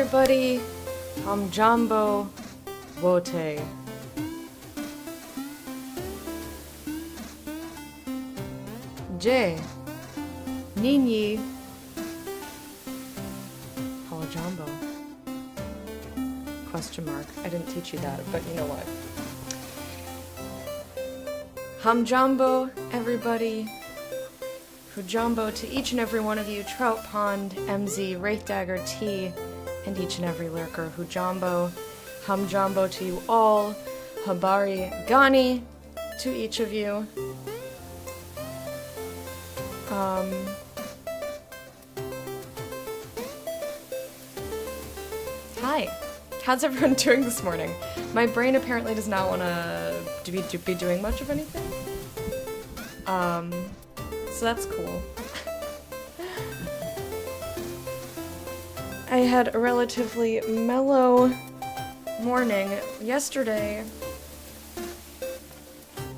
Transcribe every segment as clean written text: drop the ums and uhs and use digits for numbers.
everybody. Hamjambo Wote. Je. Ninyi. Hamjambo. Question mark. I didn't teach you that, but you know what. Hamjambo, everybody. Hujambo to each and every one of you, Trout Pond, MZ, Wraith Dagger, T, and each and every lurker. Hujambo, Hamjambo to you all. Habari Gani to each of you. Hi. How's everyone doing this morning? My brain apparently does not want to be doing much of anything. So that's cool. I had a relatively mellow morning. Yesterday,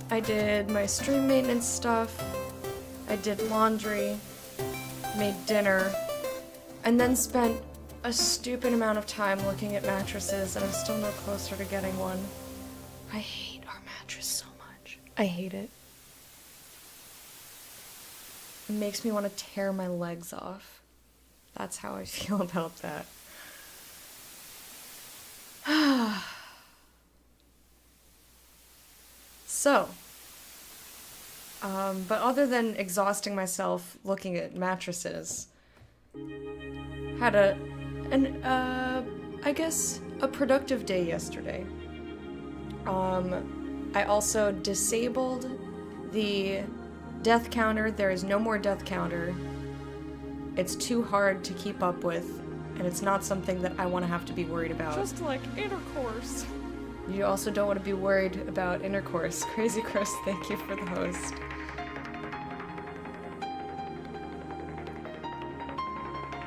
I did my stream maintenance stuff, I did laundry, made dinner, and then spent a stupid amount of time looking at mattresses, and I'm still no closer to getting one. I hate our mattress so much. I hate it. It makes me want to tear my legs off. That's how I feel about that. So, but other than exhausting myself looking at mattresses, had I guess a productive day yesterday. I also disabled the death counter. There is no more death counter. It's too hard to keep up with, and it's not something that I want to have to be worried about. Just like intercourse. You also don't want to be worried about intercourse. Crazy Chris, thank you for the host.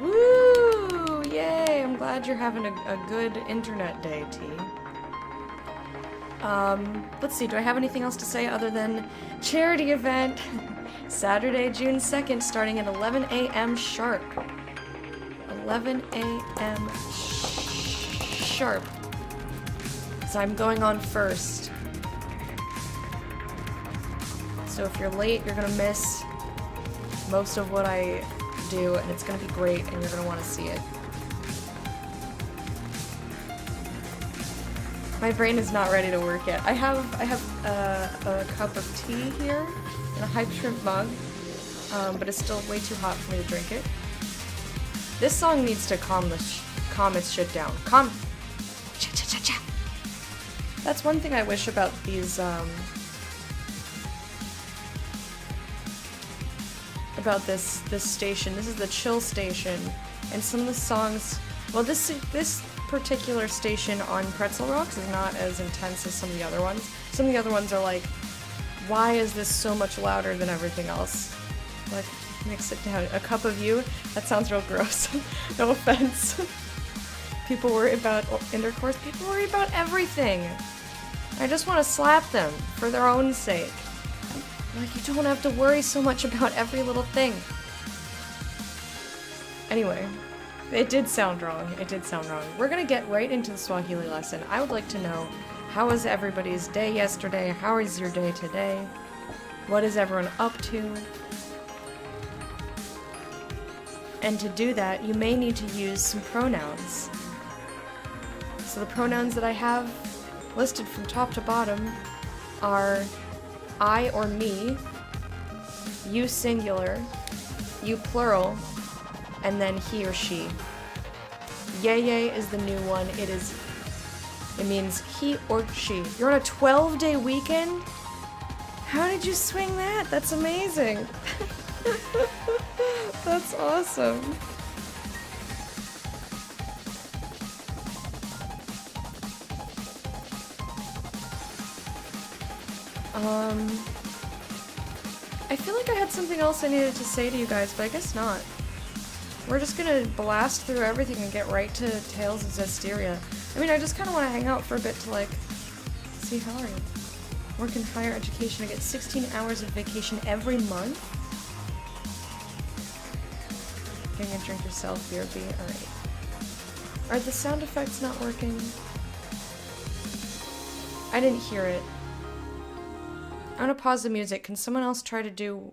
Woo! Yay! I'm glad you're having a good internet day, T. Let's see, do I have anything else to say other than charity event? Saturday, June 2nd, starting at 11 a.m. sharp. 11 a.m. sharp. So I'm going on first. So if you're late, you're gonna miss most of what I do, and it's gonna be great, and you're gonna want to see it. My brain is not ready to work yet. I have a cup of tea here in a Hype Shrimp mug, but it's still way too hot for me to drink it. This song needs to calm its shit down. Cha-cha-cha-cha. That's one thing I wish about these, about this station. This is the chill station, and some of the songs, well, this particular station on Pretzel Rocks is not as intense as some of the other ones. Some of the other ones are like, why is this so much louder than everything else? Like, mix it down. A cup of you? That sounds real gross. No offense. People worry about intercourse. People worry about everything. I just want to slap them for their own sake. Like, you don't have to worry so much about every little thing. Anyway, it did sound wrong. It did sound wrong. We're gonna get right into the Swahili lesson. I would like to know, how was everybody's day yesterday? How is your day today? What is everyone up to? And to do that, you may need to use some pronouns. So the pronouns that I have listed from top to bottom are I or me, you singular, you plural, and then he or she. Yay is the new one. It means he or she. You're on a 12-day weekend? How did you swing that? That's amazing. That's awesome. I feel like I had something else I needed to say to you guys, but I guess not. We're just gonna blast through everything and get right to Tales of Zestiria. I mean, I just kind of want to hang out for a bit to, like, see how are you. Work in higher education. I get 16 hours of vacation every month. Getting a drink yourself, BRB. Alright. Are the sound effects not working? I didn't hear it. I'm gonna pause the music. Can someone else try to do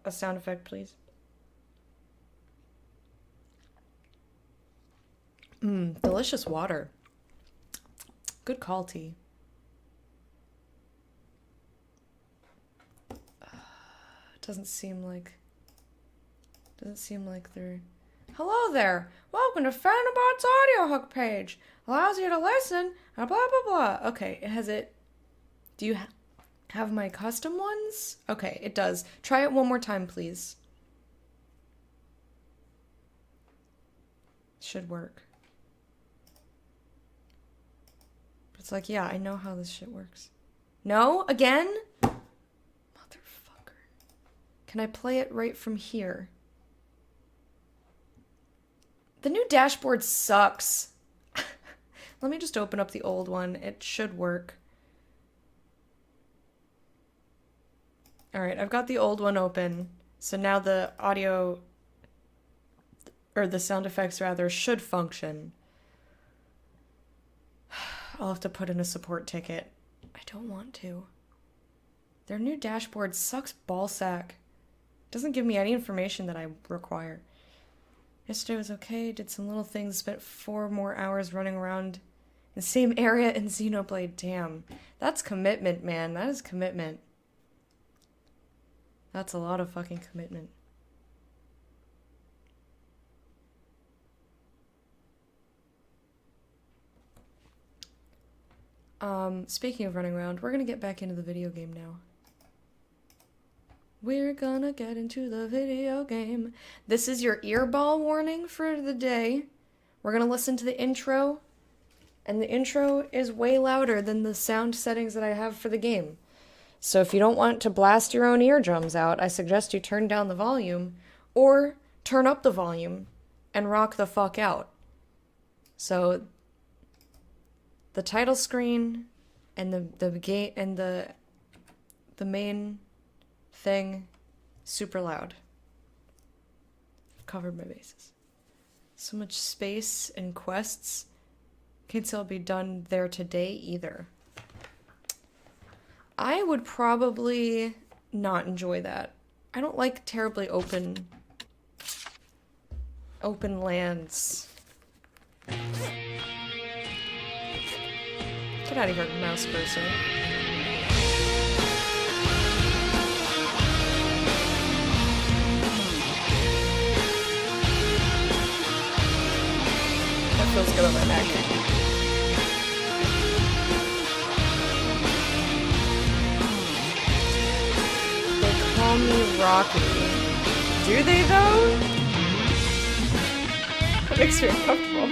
a sound effect, please? Delicious water. Good call, T. Doesn't seem like they're... Hello there! Welcome to Fanabot's audio hook page. Allows you to listen and blah blah blah. Okay, has it... Do you have my custom ones? Okay, it does. Try it one more time, please. Should work. It's like, yeah, I know how this shit works. No? Again? Motherfucker. Can I play it right from here? The new dashboard sucks. Let me just open up the old one. It should work. Alright, I've got the old one open. So now the audio, or the sound effects rather, should function. I'll have to put in a support ticket. I don't want to. Their new dashboard sucks ballsack. Doesn't give me any information that I require. Yesterday was okay, did some little things, spent 4 more hours running around in the same area in Xenoblade. Damn. That's commitment, man. That is commitment. That's a lot of fucking commitment. Speaking of running around, we're gonna get back into the video game now. We're gonna get into the video game. This is your earball warning for the day. We're gonna listen to the intro, and the intro is way louder than the sound settings that I have for the game. So if you don't want to blast your own eardrums out, I suggest you turn down the volume, or turn up the volume, and rock the fuck out. So the title screen and the game and the main thing, super loud. I've covered my bases. So much space and quests. Can't say I'll be done there today either. I would probably not enjoy that. I don't like terribly open lands. Get out of here, mouse person. That feels good on my neck. They call me Rocky. Do they though? That makes me uncomfortable.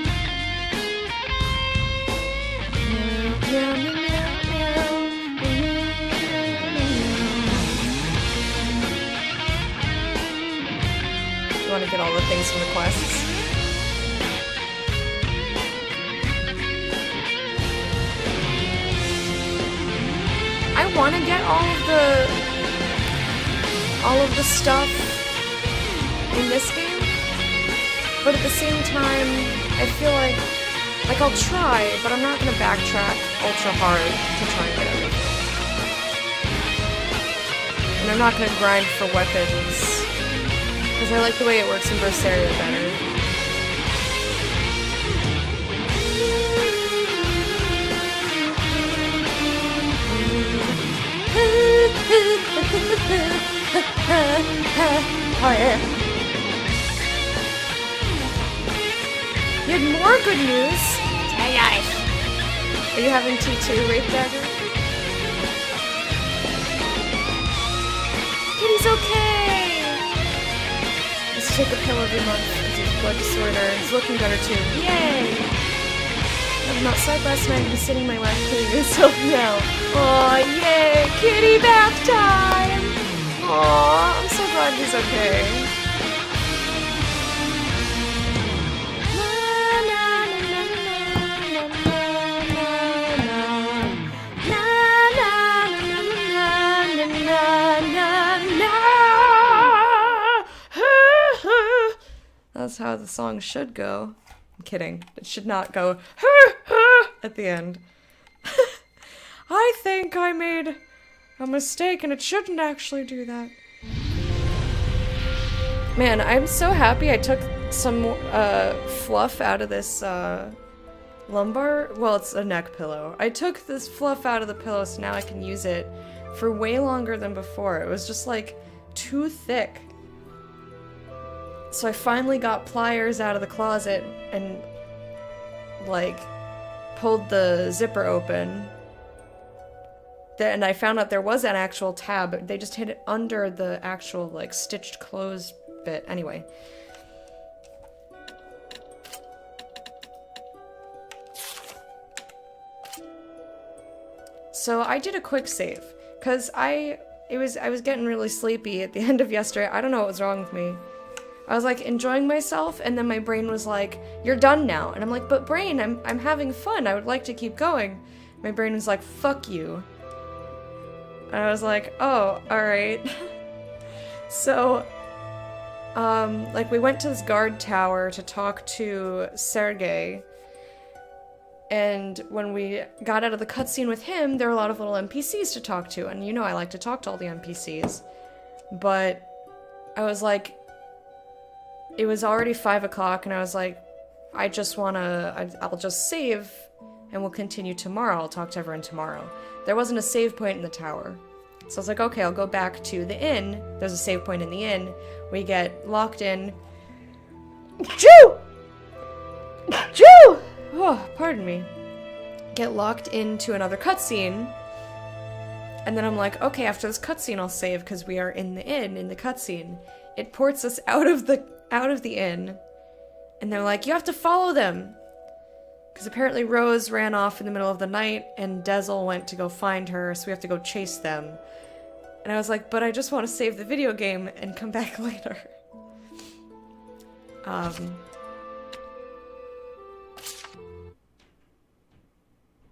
You want to get all the things from the quests? I want to get all of the stuff in this game, but at the same time, I feel like I'll try, but I'm not gonna backtrack ultra hard to try and get everything. And I'm not gonna grind for weapons, because I like the way it works in Zestiria better. Oh yeah. You had more good news. Hey guys. Are you having T2 Rape Dagger? Kitty's okay! Let's take a pill every month. It's his blood disorder. He's looking better too. Yay! I was outside last night and he's sitting in my lap cleaning himself now. Aw, yay! Kitty bath time! Aw, I'm so glad he's okay. That's how the song should go. I'm kidding. It should not go at the end. I think I made a mistake and it shouldn't actually do that. Man, I'm so happy I took some fluff out of this lumbar. Well, it's a neck pillow. I took this fluff out of the pillow so now I can use it for way longer than before. It was just like too thick. So I finally got pliers out of the closet and like pulled the zipper open. And I found out there was an actual tab. They just hid it under the actual like stitched closed bit. Anyway. So I did a quick save because I was getting really sleepy at the end of yesterday. I don't know what was wrong with me. I was like enjoying myself and then my brain was like, "You're done now." And I'm like, "But brain, I'm having fun. I would like to keep going." My brain was like, "Fuck you." And I was like, "Oh, all right." So like we went to this guard tower to talk to Sergey. And when we got out of the cutscene with him, there were a lot of little NPCs to talk to. And you know I like to talk to all the NPCs. But I was like, it was already 5 o'clock and I was like, I'll just save and we'll continue tomorrow. I'll talk to everyone tomorrow. There wasn't a save point in the tower. So I was like, okay, I'll go back to the inn. There's a save point in the inn. We get locked in. Choo! Choo! Oh, pardon me. Get locked into another cutscene. And then I'm like, okay, after this cutscene I'll save because we are in the inn in the cutscene. It ports us out of the inn. And they're like, you have to follow them. Because apparently Rose ran off in the middle of the night and Dezel went to go find her, so we have to go chase them. And I was like, but I just want to save the video game and come back later.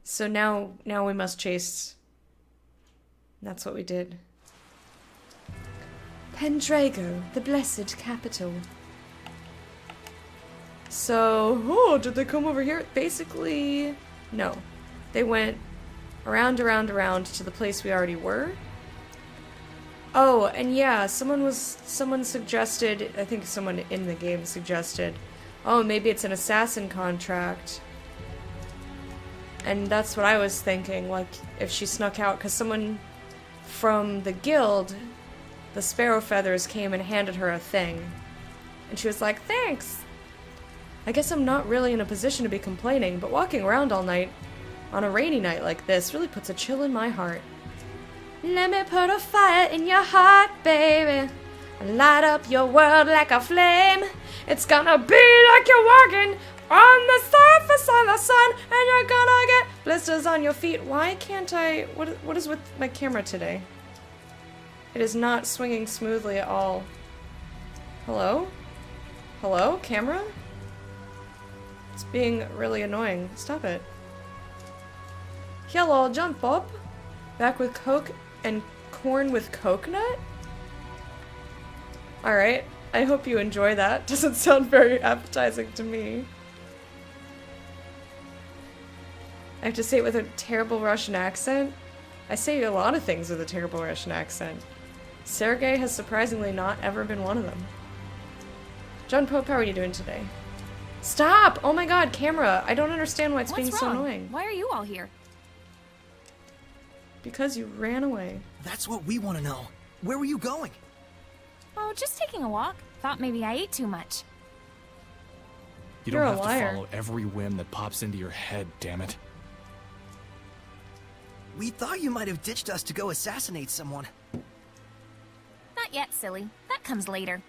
So now we must chase. That's what we did. Pendrago, the blessed capital. So, did they come over here? Basically, no. They went around to the place we already were. Oh, and yeah, someone suggested, I think someone in the game suggested, oh, maybe it's an assassin contract. And that's what I was thinking, like, if she snuck out, because someone from the guild, the Sparrow Feathers, came and handed her a thing. And she was like, thanks! I guess I'm not really in a position to be complaining, but walking around all night on a rainy night like this really puts a chill in my heart. Let me put a fire in your heart, baby. Light up your world like a flame. It's gonna be like you're walking on the surface of the sun, and you're gonna get blisters on your feet. Why can't I... What is with my camera today? It is not swinging smoothly at all. Hello? Hello, camera? It's being really annoying. Stop it. Hello, jump up. Back with Coke and corn with coconut? Alright, I hope you enjoy that. Doesn't sound very appetizing to me. I have to say it with a terrible Russian accent. I say a lot of things with a terrible Russian accent. Sergey has surprisingly not ever been one of them. John Pope, how are you doing today? Stop! Oh my god, camera! I don't understand why it's being so annoying. Why are you all here? Because you ran away. That's what we want to know. Where were you going? Oh, just taking a walk. Thought maybe I ate too much. You You're don't a have liar. to follow every whim that pops into your head, damn it. We thought you might have ditched us to go assassinate someone. Not yet, silly. That comes later.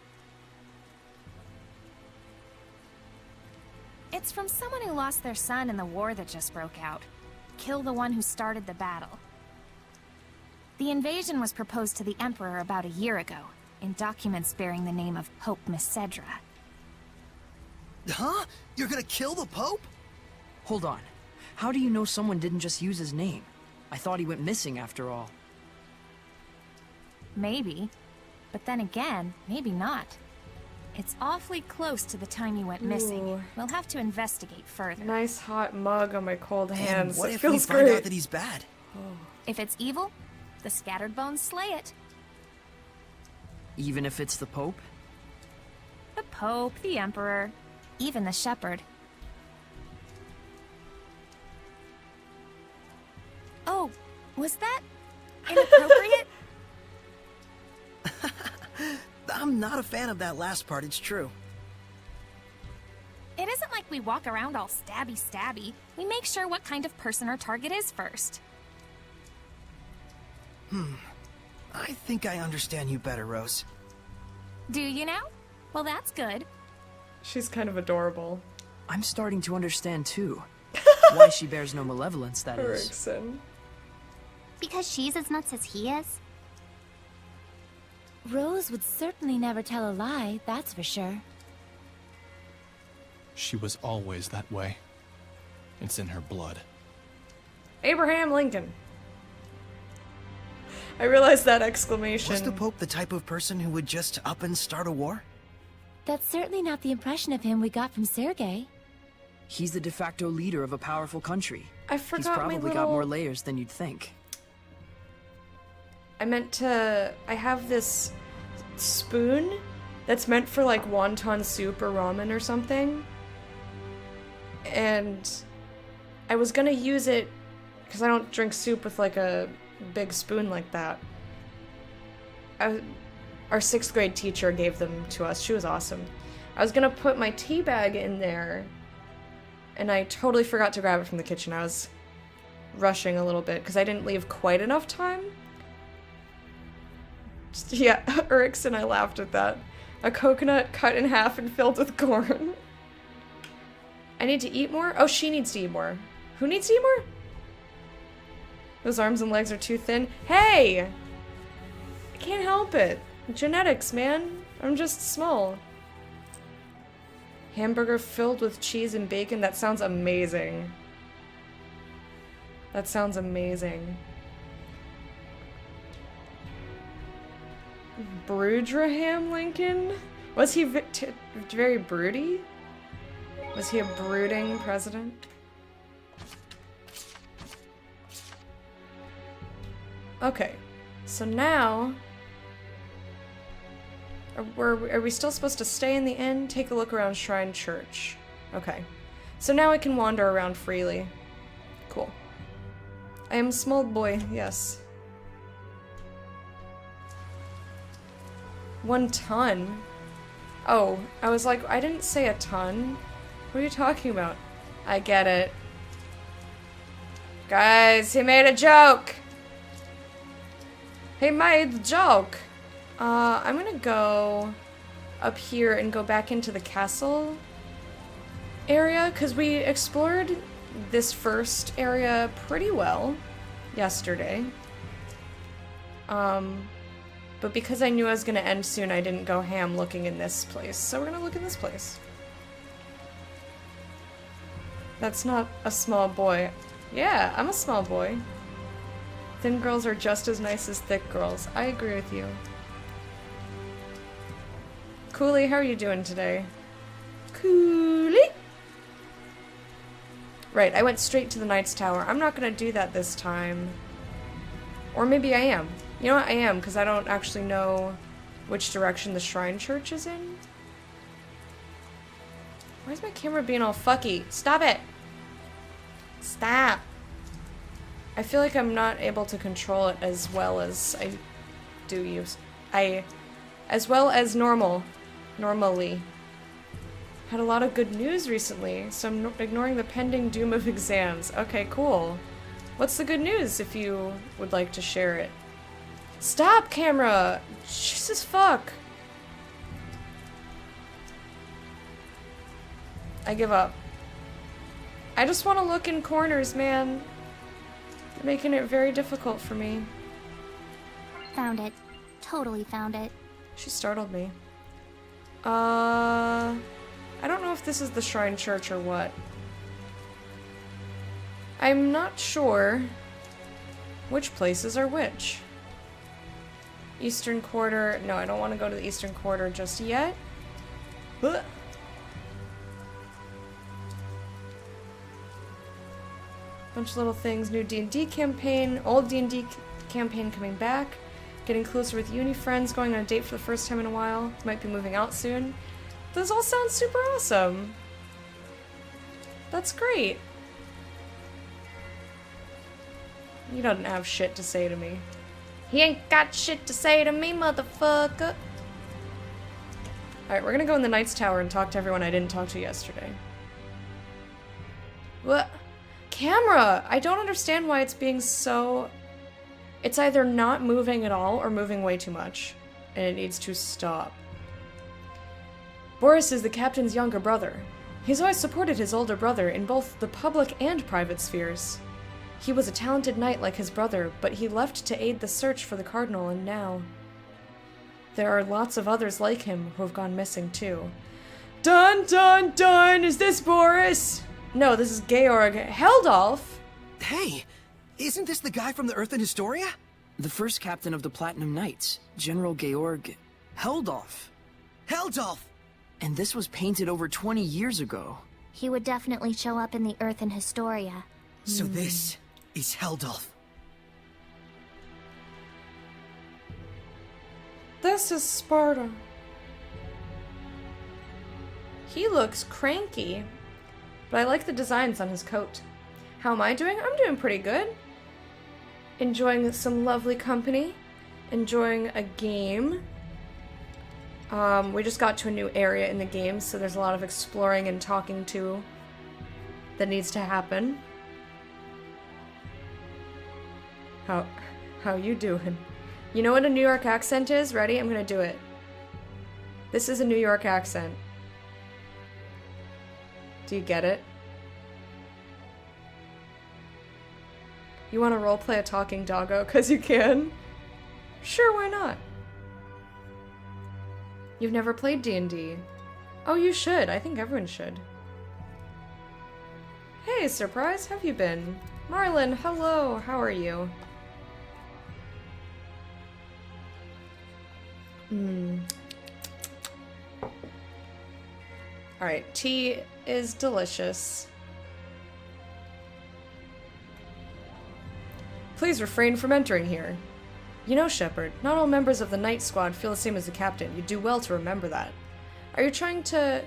It's from someone who lost their son in the war that just broke out. Kill the one who started the battle. The invasion was proposed to the Emperor about a year ago, in documents bearing the name of Pope Messedra. Huh? You're gonna kill the Pope? Hold on. How do you know someone didn't just use his name? I thought he went missing after all. Maybe. But then again, maybe not. It's awfully close to the time you went missing. Ooh. We'll have to investigate further. Nice hot mug on my cold And hands. what It if we feels find great. out that he's bad? If it's evil, the scattered bones slay it. Even if it's the Pope? The Pope, the Emperor, even the Shepherd. Oh, was that inappropriate? I'm not a fan of that last part, it's true. It isn't like we walk around all stabby. We make sure what kind of person our target is first. I think I understand you better, Rose. Do you now? Well, that's good. She's kind of adorable. I'm starting to understand too. Why she bears no malevolence, that is. Erikson. Because she's as nuts as he is? Rose would certainly never tell a lie, that's for sure. She was always that way. It's in her blood. Abraham Lincoln. I realized that exclamation. Was the Pope the type of person who would just up and start a war? That's certainly not the impression of him we got from Sergei. He's the de facto leader of a powerful country. I forgot He's my probably little... got more layers than you'd think. I meant to... I have this spoon that's meant for like wonton soup or ramen or something. And I was gonna use it because I don't drink soup with like a big spoon like that. Our 6th grade teacher gave them to us. She was awesome. I was gonna put my tea bag in there and I totally forgot to grab it from the kitchen. I was rushing a little bit because I didn't leave quite enough time. Yeah, Erikson, I laughed at that. A coconut cut in half and filled with corn. I need to eat more? Oh, she needs to eat more. Who needs to eat more? Those arms and legs are too thin. Hey! I can't help it. Genetics, man. I'm just small. Hamburger filled with cheese and bacon. That sounds amazing. That sounds amazing. Brudraham Lincoln? Was he very broody? Was he a brooding president? Okay, so now... Are we still supposed to stay in the inn? Take a look around Shrine Church. Okay. So now I can wander around freely. Cool. I am a small boy, yes. 1 ton? Oh, I was like, I didn't say a ton. What are you talking about? I get it. Guys, he made a joke! He made the joke! I'm gonna go up here and go back into the castle area, because we explored this first area pretty well yesterday. But because I knew I was gonna end soon, I didn't go ham looking in this place. So we're gonna look in this place. That's not a small boy. Yeah, I'm a small boy. Thin girls are just as nice as thick girls. I agree with you. Cooley, how are you doing today? Cooley? Right, I went straight to the Knight's Tower. I'm not gonna do that this time. Or maybe I am. You know what? I am, because I don't actually know which direction the Shrine Church is in. Why is my camera being all fucky? Stop it! Stop! I feel like I'm not able to control it as well as I do use. As well as normally. Had a lot of good news recently, so I'm ignoring the pending doom of exams. Okay, cool. What's the good news if you would like to share it? Stop, camera! Jesus fuck! I give up. I just want to look in corners, man. You're making it very difficult for me. Found it. Totally found it. She startled me. I don't know if this is the Shrine Church or what. I'm not sure which places are which. Eastern Quarter. No, I don't want to go to the Eastern Quarter just yet. Huh. Bunch of little things. New D&D campaign. Old D&D campaign coming back. Getting closer with uni friends. Going on a date for the first time in a while. Might be moving out soon. Those all sound super awesome. That's great. You don't have shit to say to me. He ain't got shit to say to me, motherfucker. Alright, we're gonna go in the Knight's Tower and talk to everyone I didn't talk to yesterday. What? Camera! I don't understand why it's being so... It's either not moving at all or moving way too much. And it needs to stop. Boris is the captain's younger brother. He's always supported his older brother in both the public and private spheres. He was a talented knight like his brother, but he left to aid the search for the Cardinal, and now... There are lots of others like him who have gone missing too. Dun dun dun! Is this Boris? No, this is Georg Heldolf! Hey, isn't this the guy from the Earth in Historia? The first captain of the Platinum Knights, General Georg Heldolf. Heldolf! And this was painted over 20 years ago. He would definitely show up in the Earth in Historia. So this is Heldolf. This is Sparta. He looks cranky, but I like the designs on his coat. How am I doing? I'm doing pretty good. Enjoying some lovely company. Enjoying a game. We just got to a new area in the game, so there's a lot of exploring and talking to that needs to happen. How you doing? You know what a New York accent is? Ready? I'm gonna do it. This is a New York accent. Do you get it? You want to roleplay a talking doggo? 'Cause you can? Sure, why not? You've never played D&D. Oh, you should. I think everyone should. Hey, Surprise, how have you been? Marlon, hello. How are you? Alright, tea is delicious. Please refrain from entering here. You know, Shepard, not all members of the Night Squad feel the same as the Captain. You do well to remember that. Are you trying to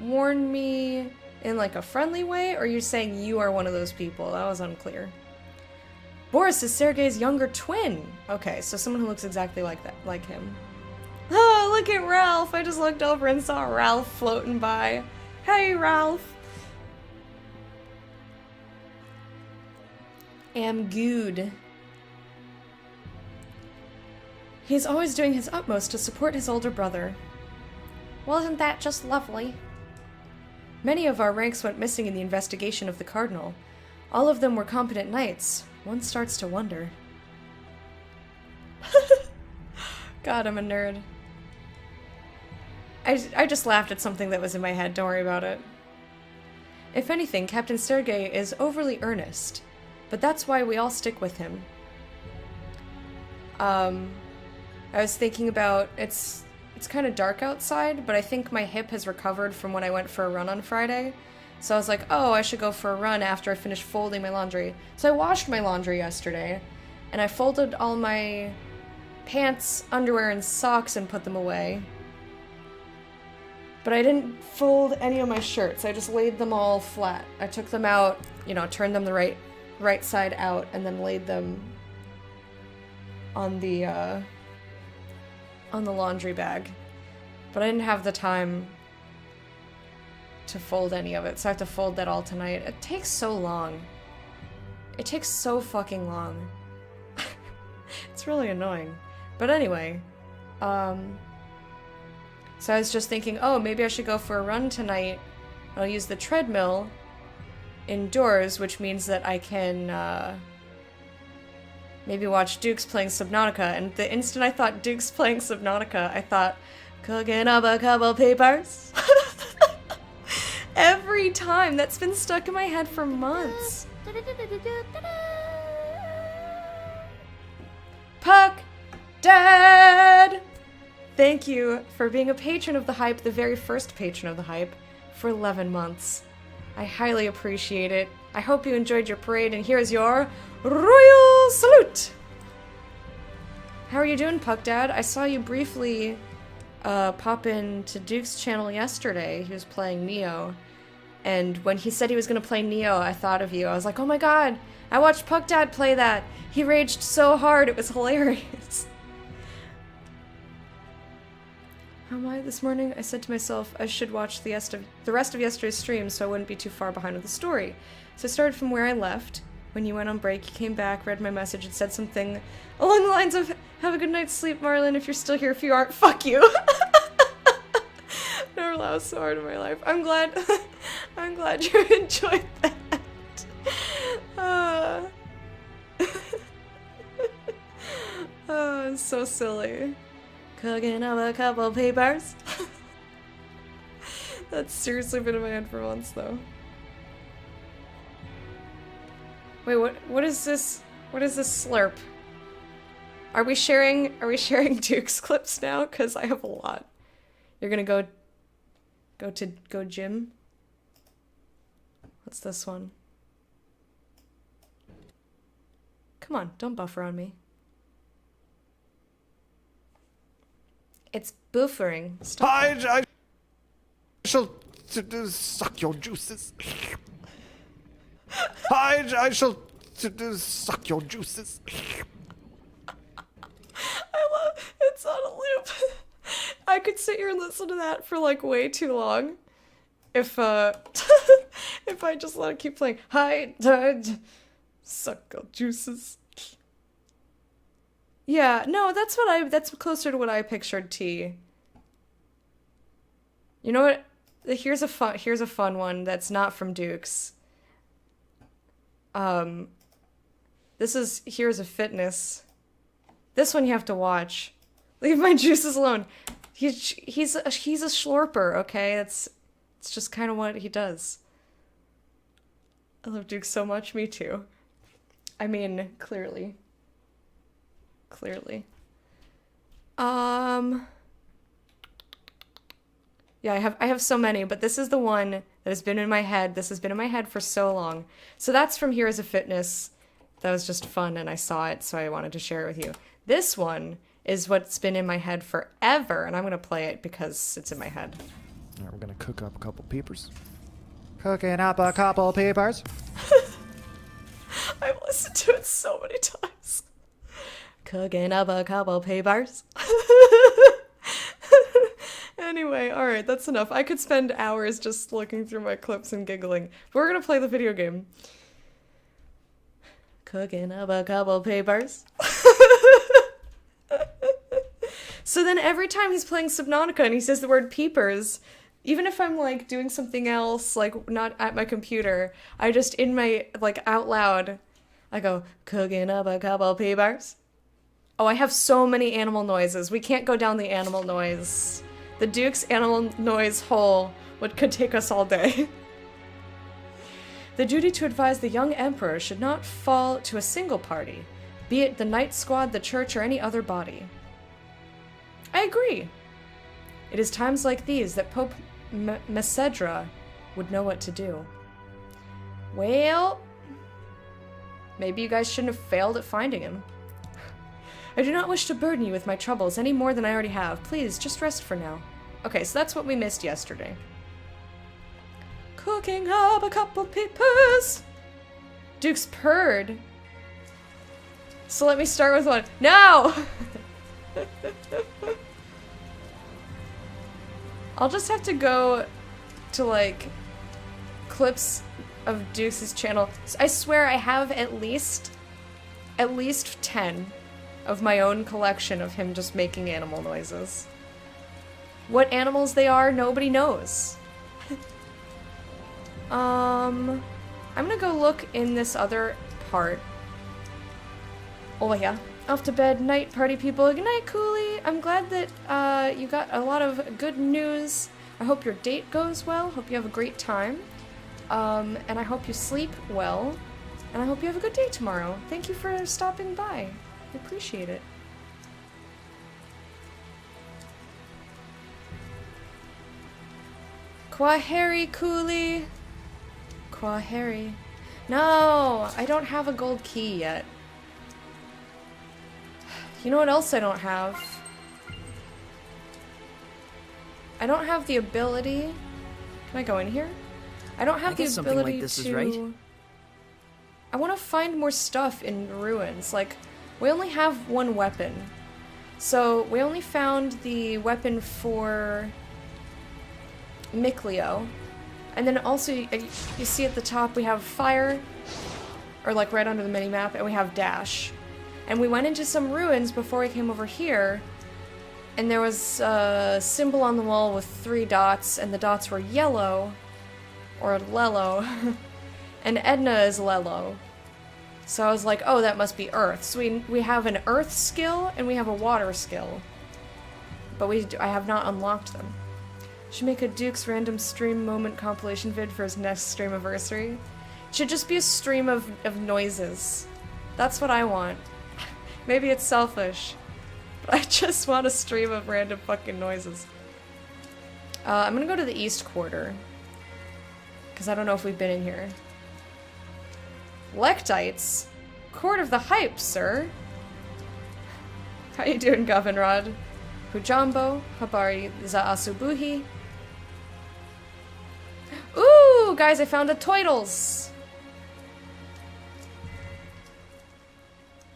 warn me in like a friendly way, or are you saying you are one of those people? That was unclear. Boris is Sergei's younger twin. Okay, so someone who looks exactly like that, like him. Oh, look at Ralph! I just looked over and saw Ralph floating by. Hey, Ralph! Am good. He's always doing his utmost to support his older brother. Wasn't that just lovely? Many of our ranks went missing in the investigation of the Cardinal. All of them were competent knights. One starts to wonder. God, I'm a nerd. I just laughed at something that was in my head, don't worry about it. If anything, Captain Sergei is overly earnest, but that's why we all stick with him. I was thinking about, it's kind of dark outside, but I think my hip has recovered from when I went for a run on Friday. So I was like, oh, I should go for a run after I finish folding my laundry. So I washed my laundry yesterday, and I folded all my pants, underwear, and socks and put them away. But I didn't fold any of my shirts. I just laid them all flat. I took them out, you know, turned them the right side out, and then laid them on the laundry bag. But I didn't have the time to fold any of it, so I have to fold that all tonight. It takes so long. It takes so fucking long. It's really annoying. But anyway, so I was just thinking, oh, maybe I should go for a run tonight. I'll use the treadmill indoors, which means that I can maybe watch Dukes playing Subnautica. And the instant I thought Dukes playing Subnautica, I thought, cooking up a couple papers. Every time. That's been stuck in my head for months. Puck! Dad! thank you for being a patron of the hype, the very first patron of the hype, for 11 months. I highly appreciate it. I hope you enjoyed your parade, and here's your royal salute! How are you doing, Puck Dad? I saw you briefly pop into Duke's channel yesterday. He was playing Neo. And when he said he was going to play Neo, I thought of you. I was like, oh my god, I watched Puck Dad play that. He raged so hard, it was hilarious. How am I this morning? I said to myself I should watch the rest of yesterday's stream so I wouldn't be too far behind with the story. So I started from where I left. When you went on break, you came back, read my message, and said something along the lines of, have a good night's sleep, Marlon, if you're still here. If you aren't, fuck you. Never laughed so hard in my life. I'm glad I'm glad you enjoyed that. Oh, it's so silly. Cooking up a couple papers. That's seriously been in my head for months, though. Wait, what is this? What is this slurp? Are we sharing Duke's clips now? Cause I have a lot. You're gonna go gym? What's this one? Come on, don't buffer on me. It's buffering. Stop. I shall suck your juices. I shall suck your juices. I love it's on a loop. I could sit here and listen to that for like way too long. If if I just let it keep playing. Suck your juices. Yeah, no, that's closer to what I pictured, T. You know what? Here's a fun one that's not from Duke's. This is Here's a Fitness. This one you have to watch. Leave my juices alone. He's a slurper, okay? It's just kind of what he does. I love Duke so much. Me too. I mean, clearly. Yeah, I have so many, but this is the one that has been in my head. This has been in my head for so long. So that's from Here's a Fitness. That was just fun, and I saw it, so I wanted to share it with you. This one is what's been in my head forever, and I'm gonna play it because it's in my head. All right, we're gonna cook up a couple peepers. Cooking up a couple peepers. I've listened to it so many times. Cooking up a couple peepers. Anyway, alright, that's enough. I could spend hours just looking through my clips and giggling. But we're gonna play the video game. Cooking up a couple papers. So then every time he's playing Subnautica and he says the word peepers, even if I'm like doing something else, like not at my computer, I just in my, like out loud, I go, cooking up a couple peepers. Oh, I have so many animal noises. We can't go down the animal noise. The Duke's animal noise hole could take us all day. The duty to advise the young emperor should not fall to a single party, be it the Night Squad, the church, or any other body. I agree. It is times like these that Pope Mesedra would know what to do. Well, maybe you guys shouldn't have failed at finding him. I do not wish to burden you with my troubles any more than I already have. Please, just rest for now. Okay, so that's what we missed yesterday. Cooking up a couple peepers. Duke's purred. So let me start with one. No! I'll just have to go to, like, clips of Duke's channel. I swear I have at least 10 of my own collection of him just making animal noises. What animals they are, nobody knows. I'm gonna go look in this other part. Oh yeah. Off to bed, night party people. Good night, Cooley. I'm glad that you got a lot of good news. I hope your date goes well. Hope you have a great time. And I hope you sleep well. And I hope you have a good day tomorrow. Thank you for stopping by. I appreciate it. Quaheri Cooley. Quaheri. No, I don't have a gold key yet. You know what else I don't have? I don't have the ability. Can I go in here? I don't have the guess something like ability this to. is right. I want to find more stuff in ruins. Like, we only have one weapon. So, we only found the weapon for Mikleo. And then also, you see at the top, we have fire, or like right under the mini-map, and we have dash. And we went into some ruins before we came over here, and there was a symbol on the wall with 3 dots, and the dots were yellow, or Lelo, and Edna is Lelo. So I was like, oh, that must be Earth. So we have an Earth skill, and we have a Water skill. But I have not unlocked them. Should make a Duke's random stream moment compilation vid for his next streamiversary. It should just be a stream of noises. That's what I want. Maybe it's selfish, but I just want a stream of random fucking noises. I'm gonna go to the East Quarter, because I don't know if we've been in here. Lectites? Court of the Hype, sir! How you doing, Govinrod? Hujambo, Habari Zaasubuhi. Ooh, guys, I found a Toidles!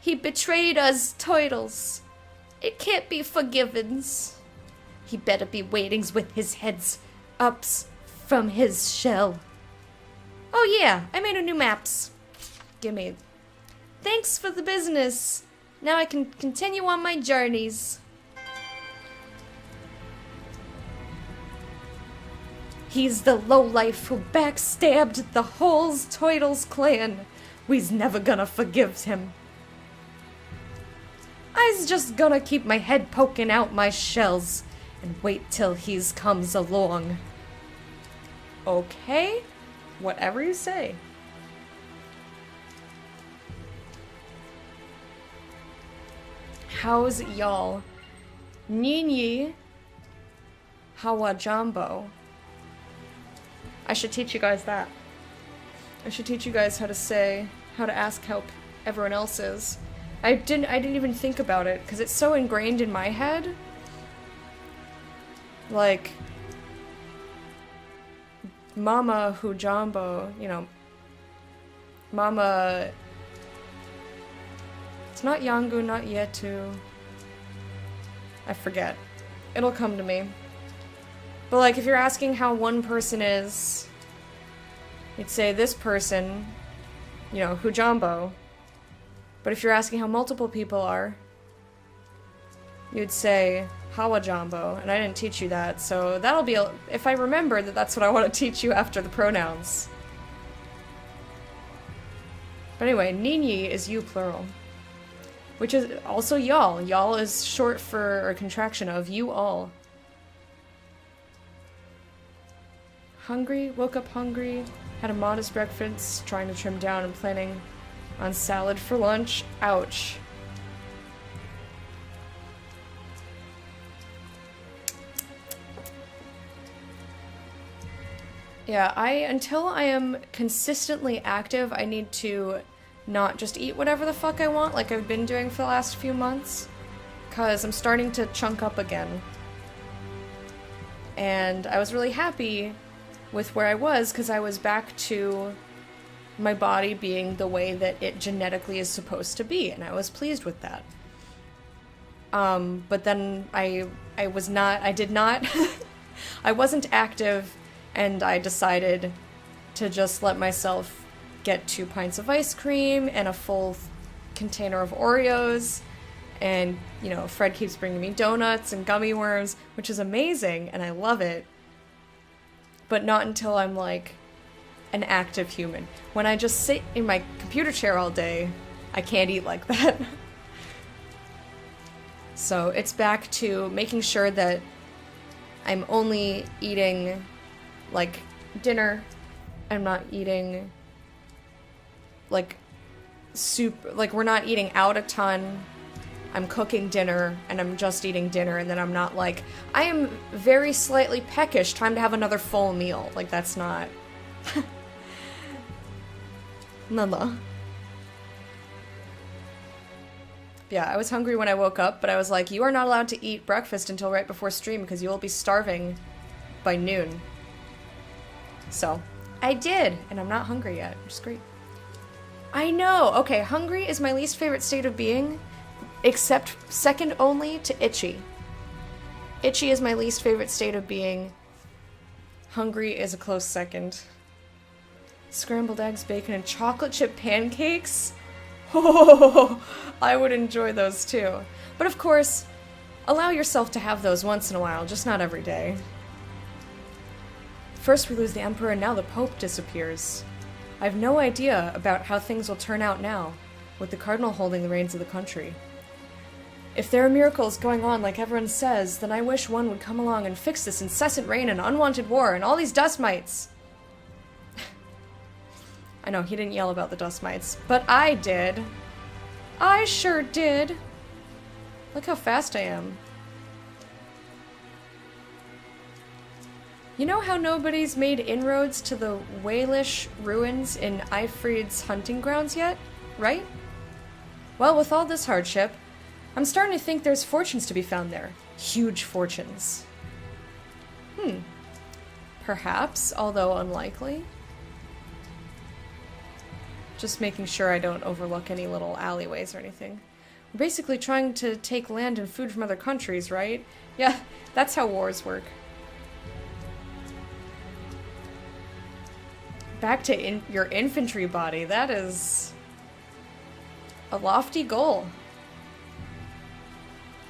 He betrayed us, Toidles. It can't be forgivens. He better be waitings with his heads ups from his shell. Oh yeah, I made a new maps. Gimme. Thanks for the business. Now I can continue on my journeys. He's the lowlife who backstabbed the whole Toidles clan. We's never gonna forgive him. I's just gonna keep my head poking out my shells and wait till he's comes along. Okay? Whatever you say. How's y'all? Nini Hawajambo. I should teach you guys that. I should teach you guys how to ask how everyone else is. I didn't even think about it, because it's so ingrained in my head. Like, Mama Hujambo, you know, Mama... It's not Yangu, not Yetu. I forget. It'll come to me. But like, if you're asking how one person is, you'd say this person, you know, Hujambo. But if you're asking how multiple people are, you'd say Hawajambo, and I didn't teach you that, so that'll be, if I remember that that's what I want to teach you after the pronouns. But anyway, Nini is you plural. Which is also y'all. Y'all is short for, or contraction of, you all. Hungry, woke up hungry, had a modest breakfast, trying to trim down and planning on salad for lunch. Ouch. Yeah, until I am consistently active, I need to not just eat whatever the fuck I want like I've been doing for the last few months, because I'm starting to chunk up again. And I was really happy with where I was, because I was back to my body being the way that it genetically is supposed to be, and I was pleased with that. But then I wasn't active, and I decided to just let myself get 2 pints of ice cream and a full container of Oreos, and, you know, Fred keeps bringing me donuts and gummy worms, which is amazing, and I love it. But not until I'm, like, an active human. When I just sit in my computer chair all day, I can't eat like that. So it's back to making sure that I'm only eating, like, dinner. I'm not eating, like, soup. Like, we're not eating out a ton. I'm cooking dinner and I'm just eating dinner, and then I'm not like, I am very slightly peckish, time to have another full meal. Like, that's not... No. Yeah, I was hungry when I woke up, but I was like, you are not allowed to eat breakfast until right before stream because you will be starving by noon. So, I did, and I'm not hungry yet, which is great. I know! Okay, hungry is my least favorite state of being, except second only to itchy. Itchy is my least favorite state of being. Hungry is a close second. Scrambled eggs, bacon, and chocolate chip pancakes? Oh, I would enjoy those too. But of course, allow yourself to have those once in a while, just not every day. First we lose the Emperor and now the Pope disappears. I have no idea about how things will turn out now, with the Cardinal holding the reins of the country. If there are miracles going on like everyone says, then I wish one would come along and fix this incessant rain and unwanted war and all these dust mites. I know, he didn't yell about the dust mites, but I did. I sure did. Look how fast I am. You know how nobody's made inroads to the Walish ruins in Eifried's hunting grounds yet, right? Well, with all this hardship, I'm starting to think there's fortunes to be found there. Huge fortunes. Perhaps, although unlikely. Just making sure I don't overlook any little alleyways or anything. We're basically trying to take land and food from other countries, right? Yeah, that's how wars work. Back to your infantry body. That is a lofty goal.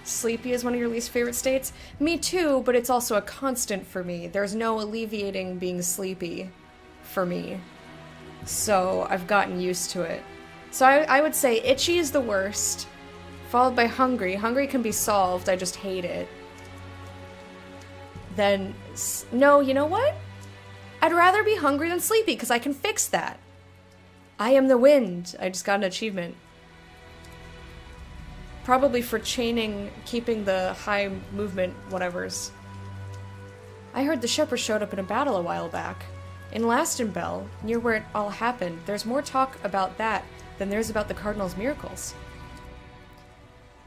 Sleepy is one of your least favorite states? Me too, but it's also a constant for me. There's no alleviating being sleepy for me. So I've gotten used to it. So I would say itchy is the worst, followed by hungry. Hungry can be solved, I just hate it. Then, no, you know what? I'd rather be hungry than sleepy, because I can fix that. I am the wind. I just got an achievement. Probably for keeping the high movement whatevers. I heard the shepherd showed up in a battle a while back. In Lastenbell, near where it all happened, there's more talk about that than there's about the Cardinal's miracles.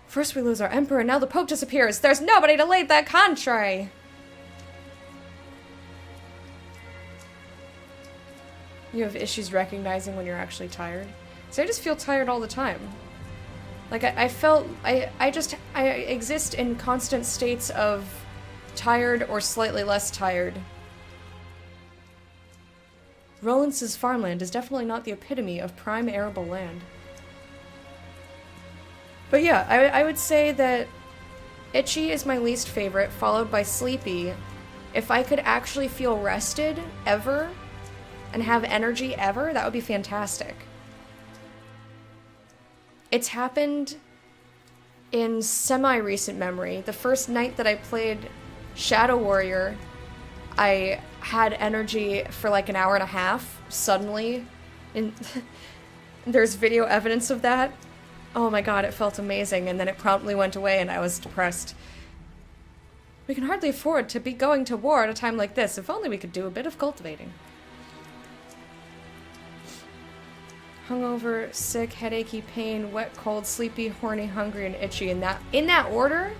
First we lose our Emperor, and now the Pope disappears. There's nobody to lead the country! You have issues recognizing when you're actually tired? So I just feel tired all the time. Like, I exist in constant states of tired or slightly less tired. Rolance's farmland is definitely not the epitome of prime arable land. But yeah, I would say that itchy is my least favorite, followed by sleepy. If I could actually feel rested, ever, and have energy ever, that would be fantastic. It's happened in semi-recent memory. The first night that I played Shadow Warrior, I had energy for like an hour and a half, suddenly. And there's video evidence of that. Oh my god, it felt amazing, and then it promptly went away and I was depressed. We can hardly afford to be going to war at a time like this. If only we could do a bit of cultivating. Hungover, sick, headachy, pain, wet, cold, sleepy, horny, hungry, and itchy. In that order?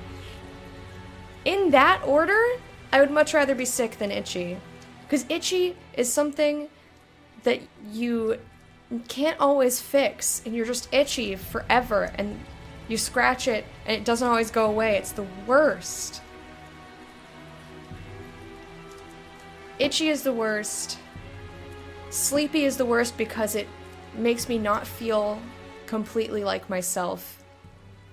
In that order? I would much rather be sick than itchy. Because itchy is something that you can't always fix, and you're just itchy forever, and you scratch it, and it doesn't always go away. It's the worst. Itchy is the worst. Sleepy is the worst because it makes me not feel completely like myself,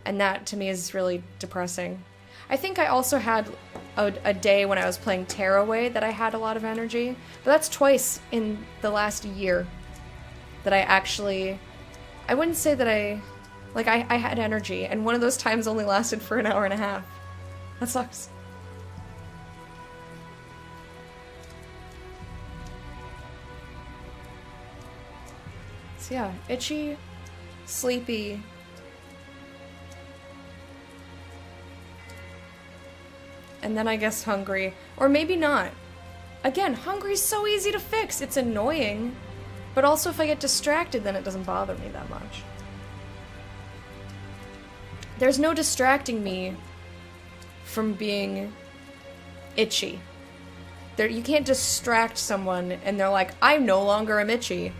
and that to me is really depressing. I think I also had a day when I was playing Tearaway that I had a lot of energy, but that's twice in the last year that I wouldn't say that I had energy, and one of those times only lasted for an hour and a half. That sucks. So yeah, itchy, sleepy, And then I guess hungry. Or maybe not. Again, hungry's so easy to fix. It's annoying. But also if I get distracted, then it doesn't bother me that much. There's no distracting me from being itchy. You can't distract someone and they're like, I no longer am itchy.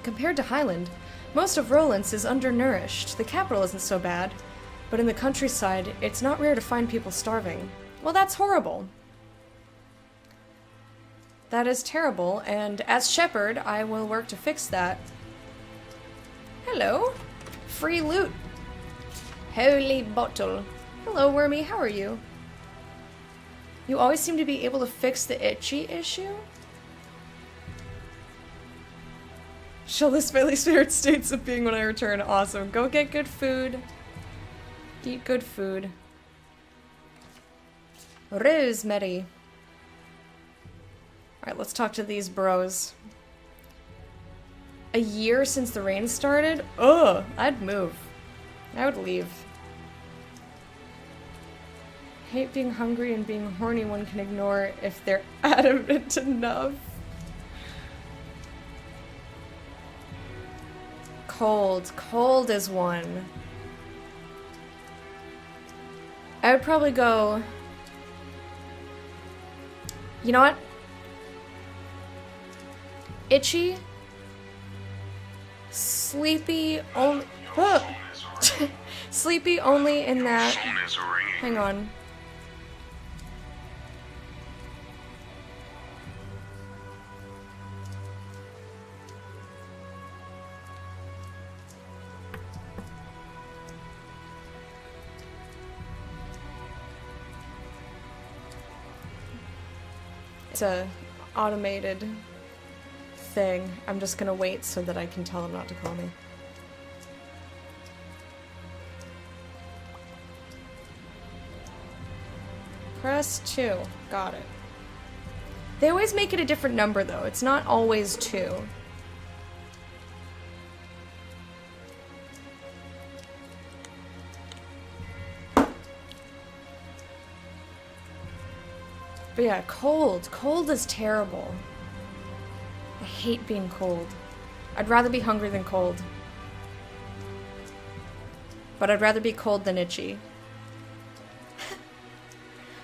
Compared to Highland, most of Rowlands is undernourished. The capital isn't so bad, but in the countryside, it's not rare to find people starving. Well, that's horrible. That is terrible, and as shepherd, I will work to fix that. Hello. Free loot. Holy bottle. Hello, Wormy, how are you? You always seem to be able to fix the itchy issue? Shall this my least favorite states of being when I return? Awesome. Go get good food. Eat good food. Rosemary. Alright, let's talk to these bros. A year since the rain started? Ugh, I'd move. I would leave. Hate being hungry and being horny one can ignore if they're adamant enough. Cold. Cold is one. I would probably go... You know what? Itchy. Sleepy only... Sleepy only in that... Hang on. It's a automated thing. I'm just gonna wait so that I can tell him not to call me. Press 2. Got it. They always make it a different number though. It's not always 2. But yeah, cold. Cold is terrible. I hate being cold. I'd rather be hungry than cold. But I'd rather be cold than itchy.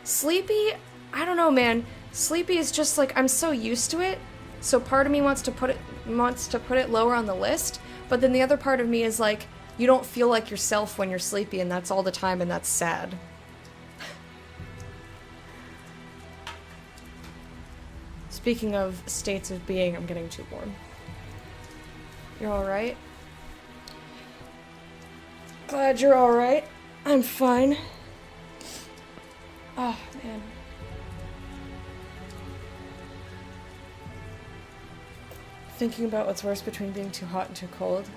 Sleepy? I don't know, man. Sleepy is just like, I'm so used to it. So part of me wants to put it lower on the list, but then the other part of me is like, you don't feel like yourself when you're sleepy, and that's all the time, and that's sad. Speaking of states of being, I'm getting too warm. You're alright? Glad you're alright. I'm fine. Oh, man. Thinking about what's worse between being too hot and too cold.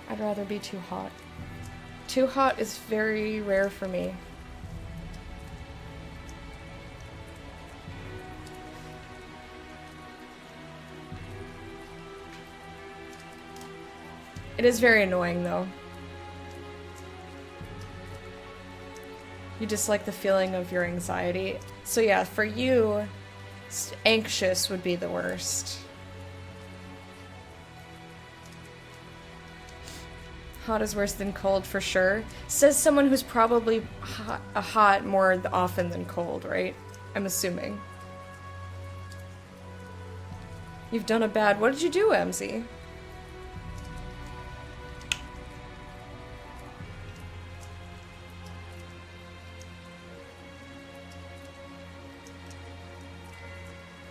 I'd rather be too hot. Too hot is very rare for me. It is very annoying, though. You dislike the feeling of your anxiety. So yeah, for you, anxious would be the worst. Hot is worse than cold, for sure. Says someone who's probably hot more often than cold, right? I'm assuming. You've done a bad... What did you do, MZ?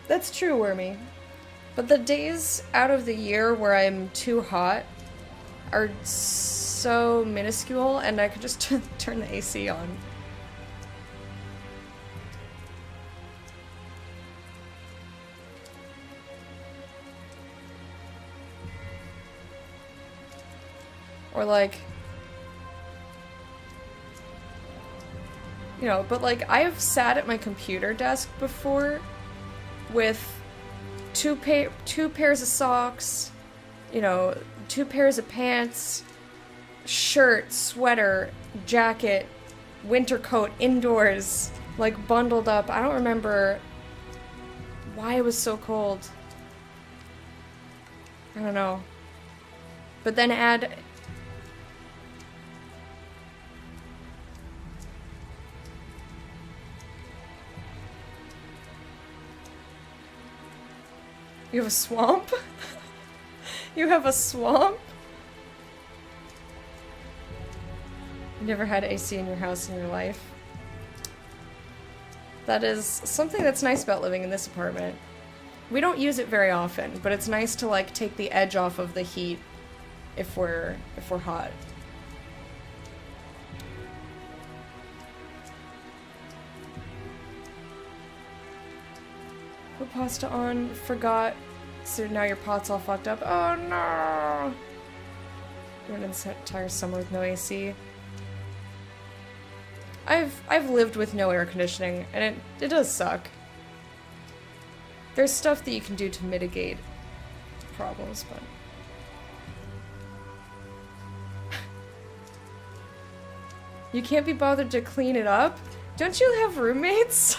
That's true, Wormy. But the days out of the year where I'm too hot are so minuscule, and I could just turn the AC on. Or like... You know, but like, I've sat at my computer desk before with two pairs of socks, you know, 2 pairs of pants, shirt, sweater, jacket, winter coat indoors, like bundled up. I don't remember why it was so cold. I don't know. But then add... You have a swamp? You have a swamp? You never had AC in your house in your life? That is something that's nice about living in this apartment. We don't use it very often, but it's nice to like take the edge off of the heat if we're hot. Put pasta on, forgot, so now your pot's all fucked up. Oh no! You're an entire summer with no AC. I've lived with no air conditioning, and it does suck. There's stuff that you can do to mitigate problems, but... You can't be bothered to clean it up? Don't you have roommates?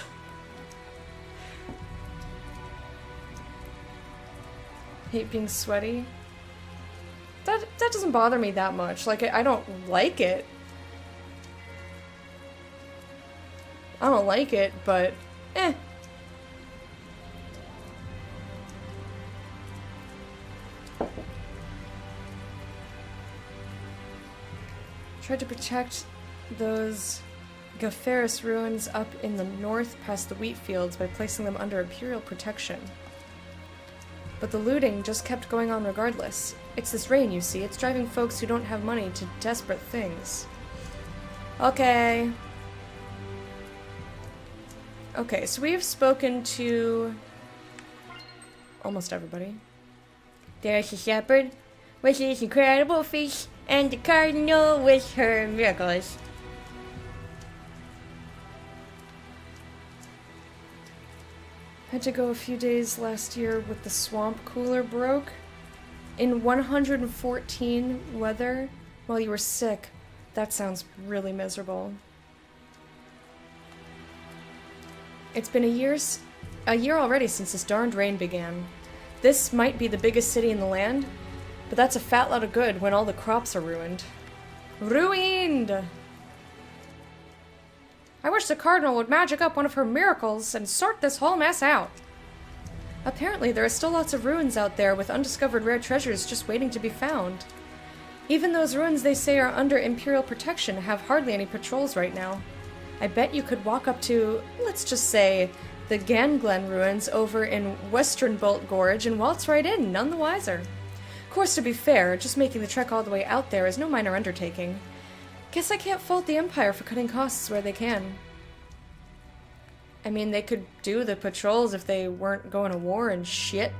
Hate being sweaty? That doesn't bother me that much. Like, I don't like it. I don't like it, but eh. Tried to protect those Gaferis ruins up in the north past the wheat fields by placing them under imperial protection. But the looting just kept going on regardless. It's this rain, you see. It's driving folks who don't have money to desperate things. Okay. Okay, so we have spoken to almost everybody. There's the shepherd with his incredible fish, and the cardinal with her miracles. Had to go a few days last year with the swamp cooler broke. In 114 weather while you were sick. That sounds really miserable. It's been a year already since this darned rain began. This might be the biggest city in the land, but that's a fat lot of good when all the crops are ruined. Ruined! I wish the Cardinal would magic up one of her miracles and sort this whole mess out. Apparently, there are still lots of ruins out there with undiscovered rare treasures just waiting to be found. Even those ruins they say are under Imperial protection have hardly any patrols right now. I bet you could walk up to, let's just say, the Ganglen ruins over in Western Bolt Gorge and waltz right in, none the wiser. Of course, to be fair, just making the trek all the way out there is no minor undertaking. Guess I can't fault the Empire for cutting costs where they can. I mean, they could do the patrols if they weren't going to war and shit.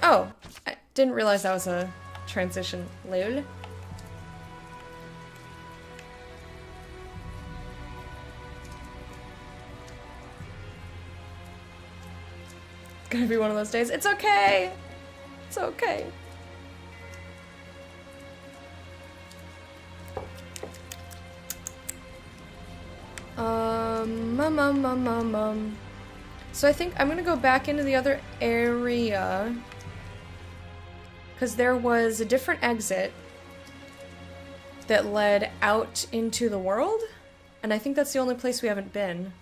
Oh, I didn't realize that was a transition. Lol. It's gonna be one of those days. It's okay! It's okay. So I think I'm gonna go back into the other area because there was a different exit that led out into the world, and I think that's the only place we haven't been.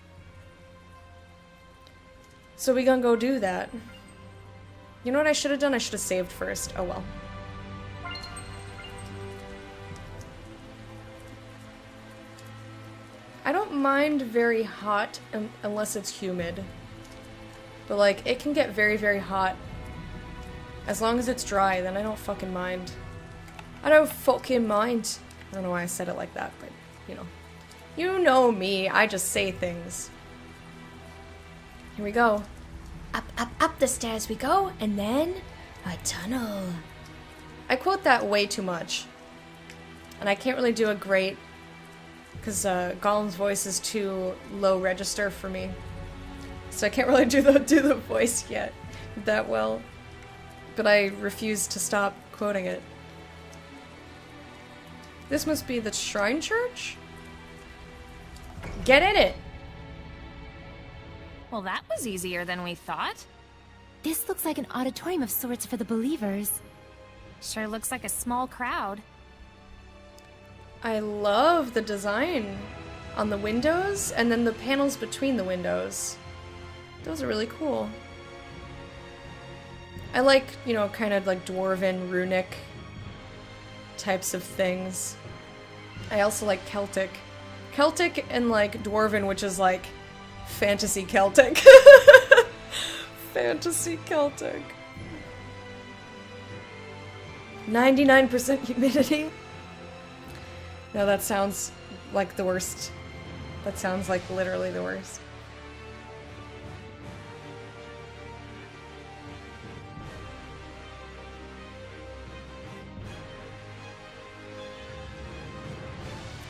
So we gonna go do that. You know what I should have done? I should have saved first. Oh well. I don't mind very hot unless it's humid. But like, it can get very, very hot. As long as it's dry, then I don't fucking mind. I don't fucking mind. I don't know why I said it like that, but you know. You know me, I just say things. Here we go. Up, up, up the stairs we go, and then a tunnel. I quote that way too much. And I can't really do a great... because Gollum's voice is too low register for me. So I can't really do the voice yet that well. But I refuse to stop quoting it. This must be the Shrine Church? Get in it! Well, that was easier than we thought. This looks like an auditorium of sorts for the believers. Sure looks like a small crowd. I love the design on the windows and then the panels between the windows. Those are really cool. I like, you know, kind of like dwarven, runic types of things. I also like Celtic. Celtic and like dwarven, which is like fantasy Celtic. Fantasy Celtic. 99% humidity. No, that sounds like the worst. That sounds like literally the worst.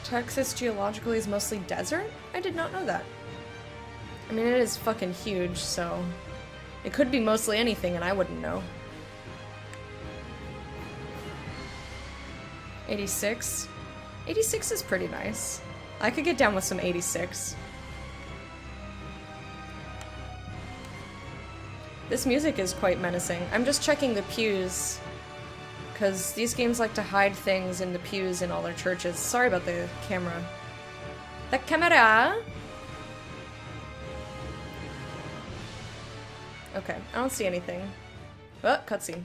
Texas geologically is mostly desert? I did not know that. I mean, it is fucking huge, so it could be mostly anything and I wouldn't know. 86. 86 is pretty nice. I could get down with some 86. This music is quite menacing. I'm just checking the pews, because these games like to hide things in the pews in all their churches. Sorry about the camera. The camera! Okay, I don't see anything. Oh, cutscene.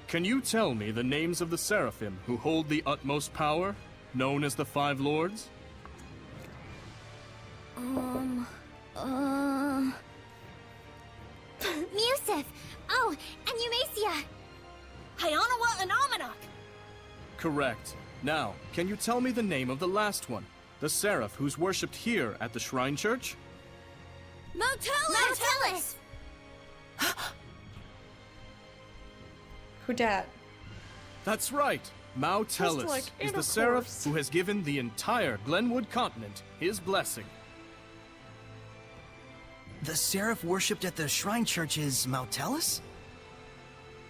Can you tell me the names of the seraphim who hold the utmost power, known as the Five Lords? Museth! Oh, and Eumacia! Hyanawa and Amanok! Correct. Now, can you tell me the name of the last one? The seraph who's worshipped here at the Shrine Church? Motelis! Who dat? That's right. Mao Tellus like is the intercourse. seraph who has given the entire Glenwood continent his blessing. The seraph worshipped at the shrine church is Mautellus?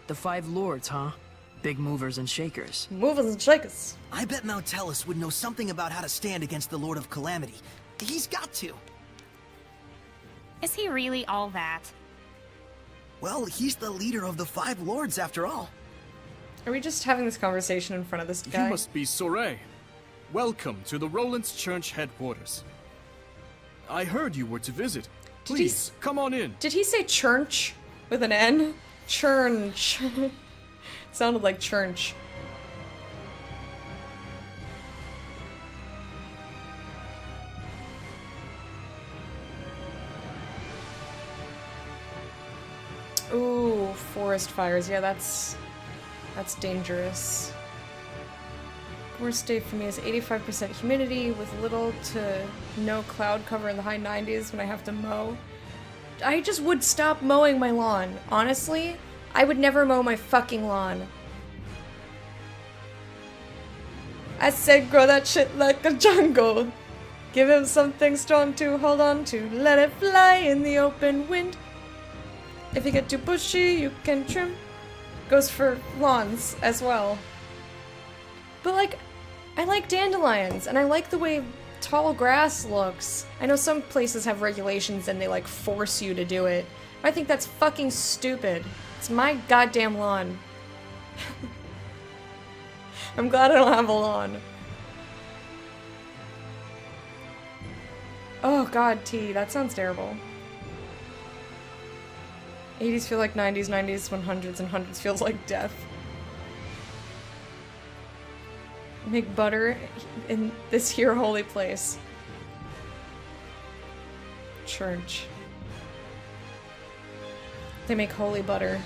The Five Lords, huh? Big movers and shakers. Movers and shakers. I bet Mautellus would know something about how to stand against the Lord of Calamity. He's got to. Is he really all that? Well, he's the leader of the Five Lords after all. Are we just having this conversation in front of this guy? You must be Soray. Welcome to the Roland's Church headquarters. I heard you were to visit. Did he Please, come on in. Did he say church with an N? Church. Sounded like church. Ooh, forest fires. Yeah, that's dangerous. Worst day for me is 85% humidity with little to no cloud cover in the high 90s when I have to mow. I just would stop mowing my lawn. Honestly, I would never mow my fucking lawn. I said grow that shit like a jungle. Give him something strong to hold on to. Let it fly in the open wind. If you get too bushy, you can trim. Goes for lawns as well. But like, I like dandelions, and I like the way tall grass looks. I know some places have regulations and they like force you to do it. I think that's fucking stupid. It's my goddamn lawn. I'm glad I don't have a lawn. Oh god, T, that sounds terrible. 80s feel like 90s, 90s, 100s, and 100s feels like death. Make butter in this here holy place. Church. They make holy butter.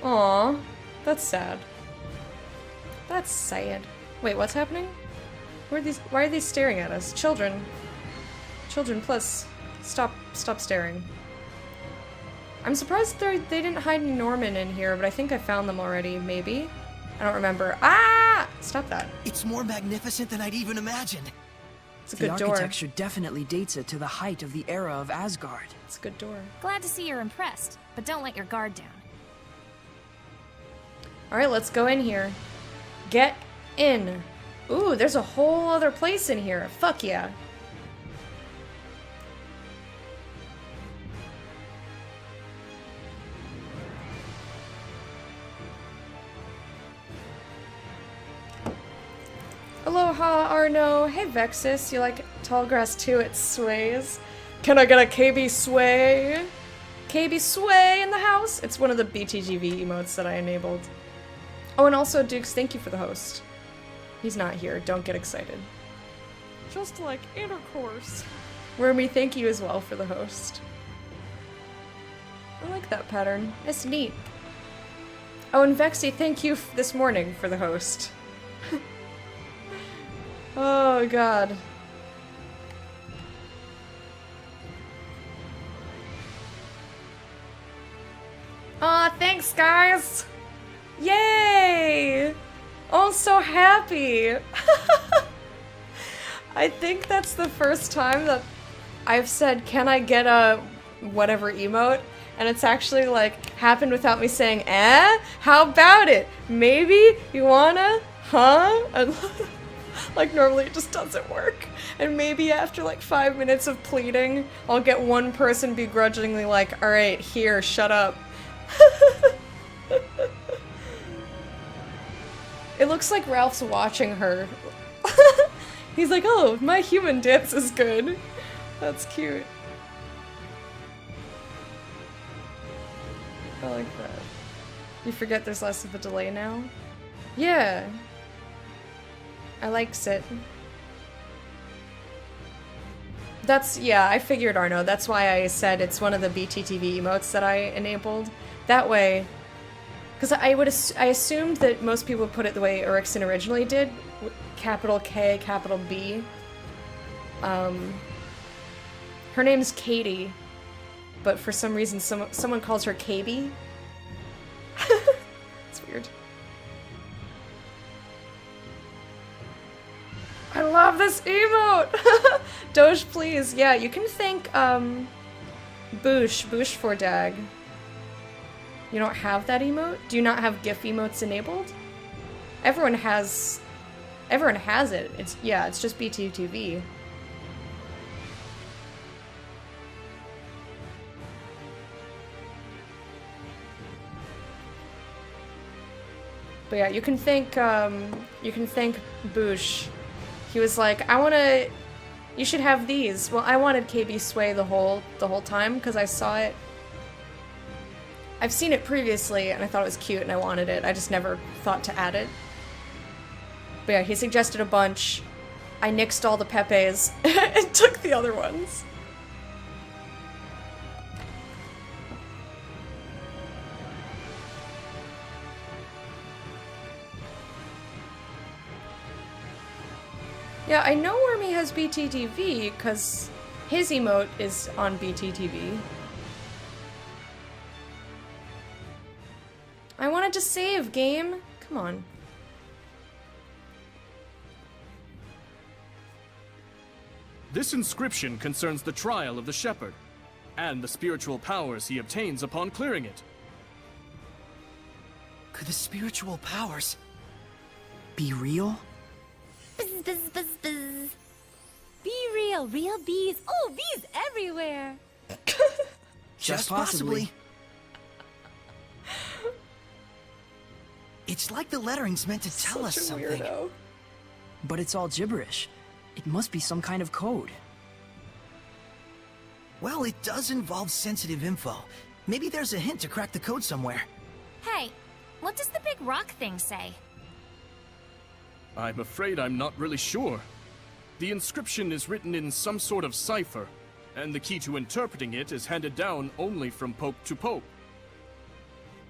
Aww, that's sad. That's sad. Wait, what's happening? Why are these staring at us? Children. Children, plus, stop staring. I'm surprised they didn't hide any Norman in here, but I think I found them already, maybe? I don't remember. Ah! Stop that. It's more magnificent than I'd even imagined. It's a The good door. architecture definitely dates it to the height of the era of Asgard. It's a good door. Glad to see you're impressed, but don't let your guard down. Alright, let's go in here. Get in. Ooh, there's a whole other place in here. Fuck yeah. Aloha, Arno. Hey, Vexus. You like tall grass too? It sways. Can I get a KB sway? KB sway in the house? It's one of the BTGV emotes that I enabled. Oh, and also, Dukes, thank you for the host. He's not here. Don't get excited. Just like intercourse. Wormy, thank you as well for the host. I like that pattern. It's neat. Oh, and Vexy, thank you this morning for the host. Oh, God. Aw, thanks, guys! Yay! Oh, I'm so happy! I think that's the first time that I've said, can I get a whatever emote? And it's actually, like, happened without me saying, eh? How about it? Maybe? You wanna? Huh? And like, normally it just doesn't work. And maybe after, like, 5 minutes of pleading, I'll get one person begrudgingly like, alright, here, shut up. It looks like Ralph's watching her. He's like, oh, my human dance is good. That's cute. I like that. You forget there's less of a delay now? Yeah. I likes it. That's, yeah, I figured, Arno. That's why I said it's one of the BTTV emotes that I enabled. That way, because I assumed that most people would put it the way Erickson originally did, capital K, capital B. Her name's Katie, but for some reason someone calls her KB. It's weird. I love this emote! Doge, please. Yeah, you can thank, Boosh for Dag. You don't have that emote? Do you not have GIF emotes enabled? Everyone has it. It's just BTTV. But yeah, you can thank Boosh. He was like, you should have these. Well, I wanted KB Sway the whole time because I saw it. I've seen it previously and I thought it was cute and I wanted it. I just never thought to add it. But yeah, he suggested a bunch. I nixed all the Pepes and took the other ones. Yeah, I know Wormy has BTTV because his emote is on BTTV. I wanted to save, game. Come on. This inscription concerns the trial of the shepherd, and the spiritual powers he obtains upon clearing it. Could the spiritual powers Be real? Buzz, buzz, buzz, buzz. Be real, real bees. Oh, bees everywhere. just possibly? It's like the lettering's meant to tell us Such a something. weirdo. But it's all gibberish. It must be some kind of code. Well, it does involve sensitive info. Maybe there's a hint to crack the code somewhere. Hey, what does the big rock thing say? I'm afraid I'm not really sure. The inscription is written in some sort of cipher, and the key to interpreting it is handed down only from pope to pope.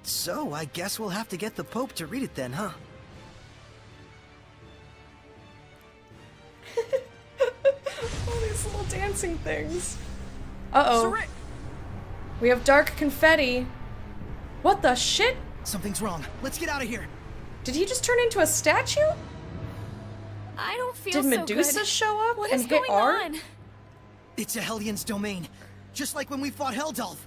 So, I guess we'll have to get the Pope to read it then, huh? All these little dancing things. Uh-oh. We have dark confetti. What the shit? Something's wrong. Let's get out of here. Did he just turn into a statue? I don't feel Did so Medusa good. show up What and is hit going R? on? It's a Hellions domain. Just like when we fought Heldalf.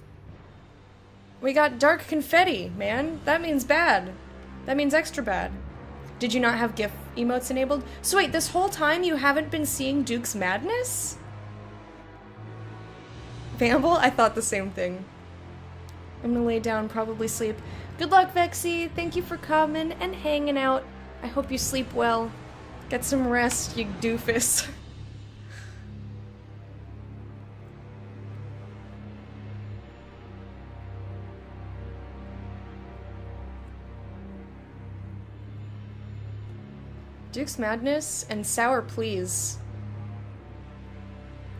We got dark confetti, man. That means bad. That means extra bad. Did you not have GIF emotes enabled? So wait, this whole time you haven't been seeing Duke's madness? Vamble? I thought the same thing. I'm gonna lay down, probably sleep. Good luck, Vexy. Thank you for coming and hanging out. I hope you sleep well. Get some rest, you doofus. Duke's Madness and Sour Please